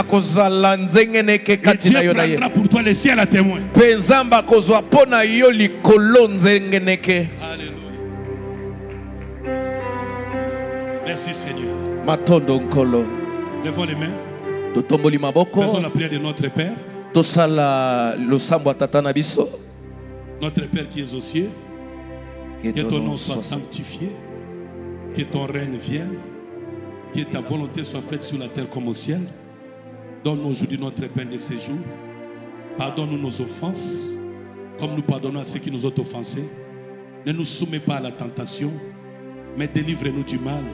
Dieu prendra pour toi le ciel à témoin. Alléluia. Merci Seigneur. Levons les mains. Faisons la prière de notre Père. Notre Père qui es aux cieux, que ton nom soit sanctifié, que ton règne vienne, que ta volonté soit faite sur la terre comme au ciel. Donne-nous aujourd'hui notre pain de ce jour. Pardonne-nous nos offenses, comme nous pardonnons à ceux qui nous ont offensés. Ne nous soumets pas à la tentation, mais délivre-nous du mal.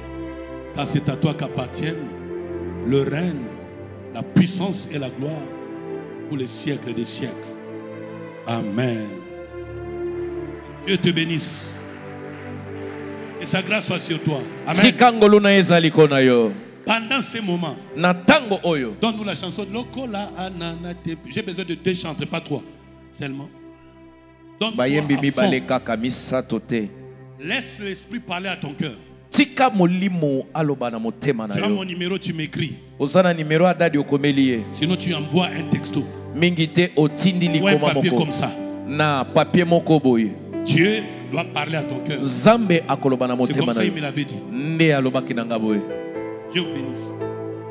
Car c'est à toi qu'appartiennent le règne, la puissance et la gloire pour les siècles des siècles. Amen. Dieu te bénisse. Que sa grâce soit sur toi. Amen. Pendant ces moments, donne-nous la chanson. J'ai besoin de 2 chants, pas 3 seulement. Laisse l'esprit parler à ton cœur. Tu as mon numéro, tu m'écris. Sinon tu envoies un texto. Ou un papier comme ça. Dieu doit parler à ton cœur. C'est comme ça qu'il me l'avait dit. Dieu vous bénisse.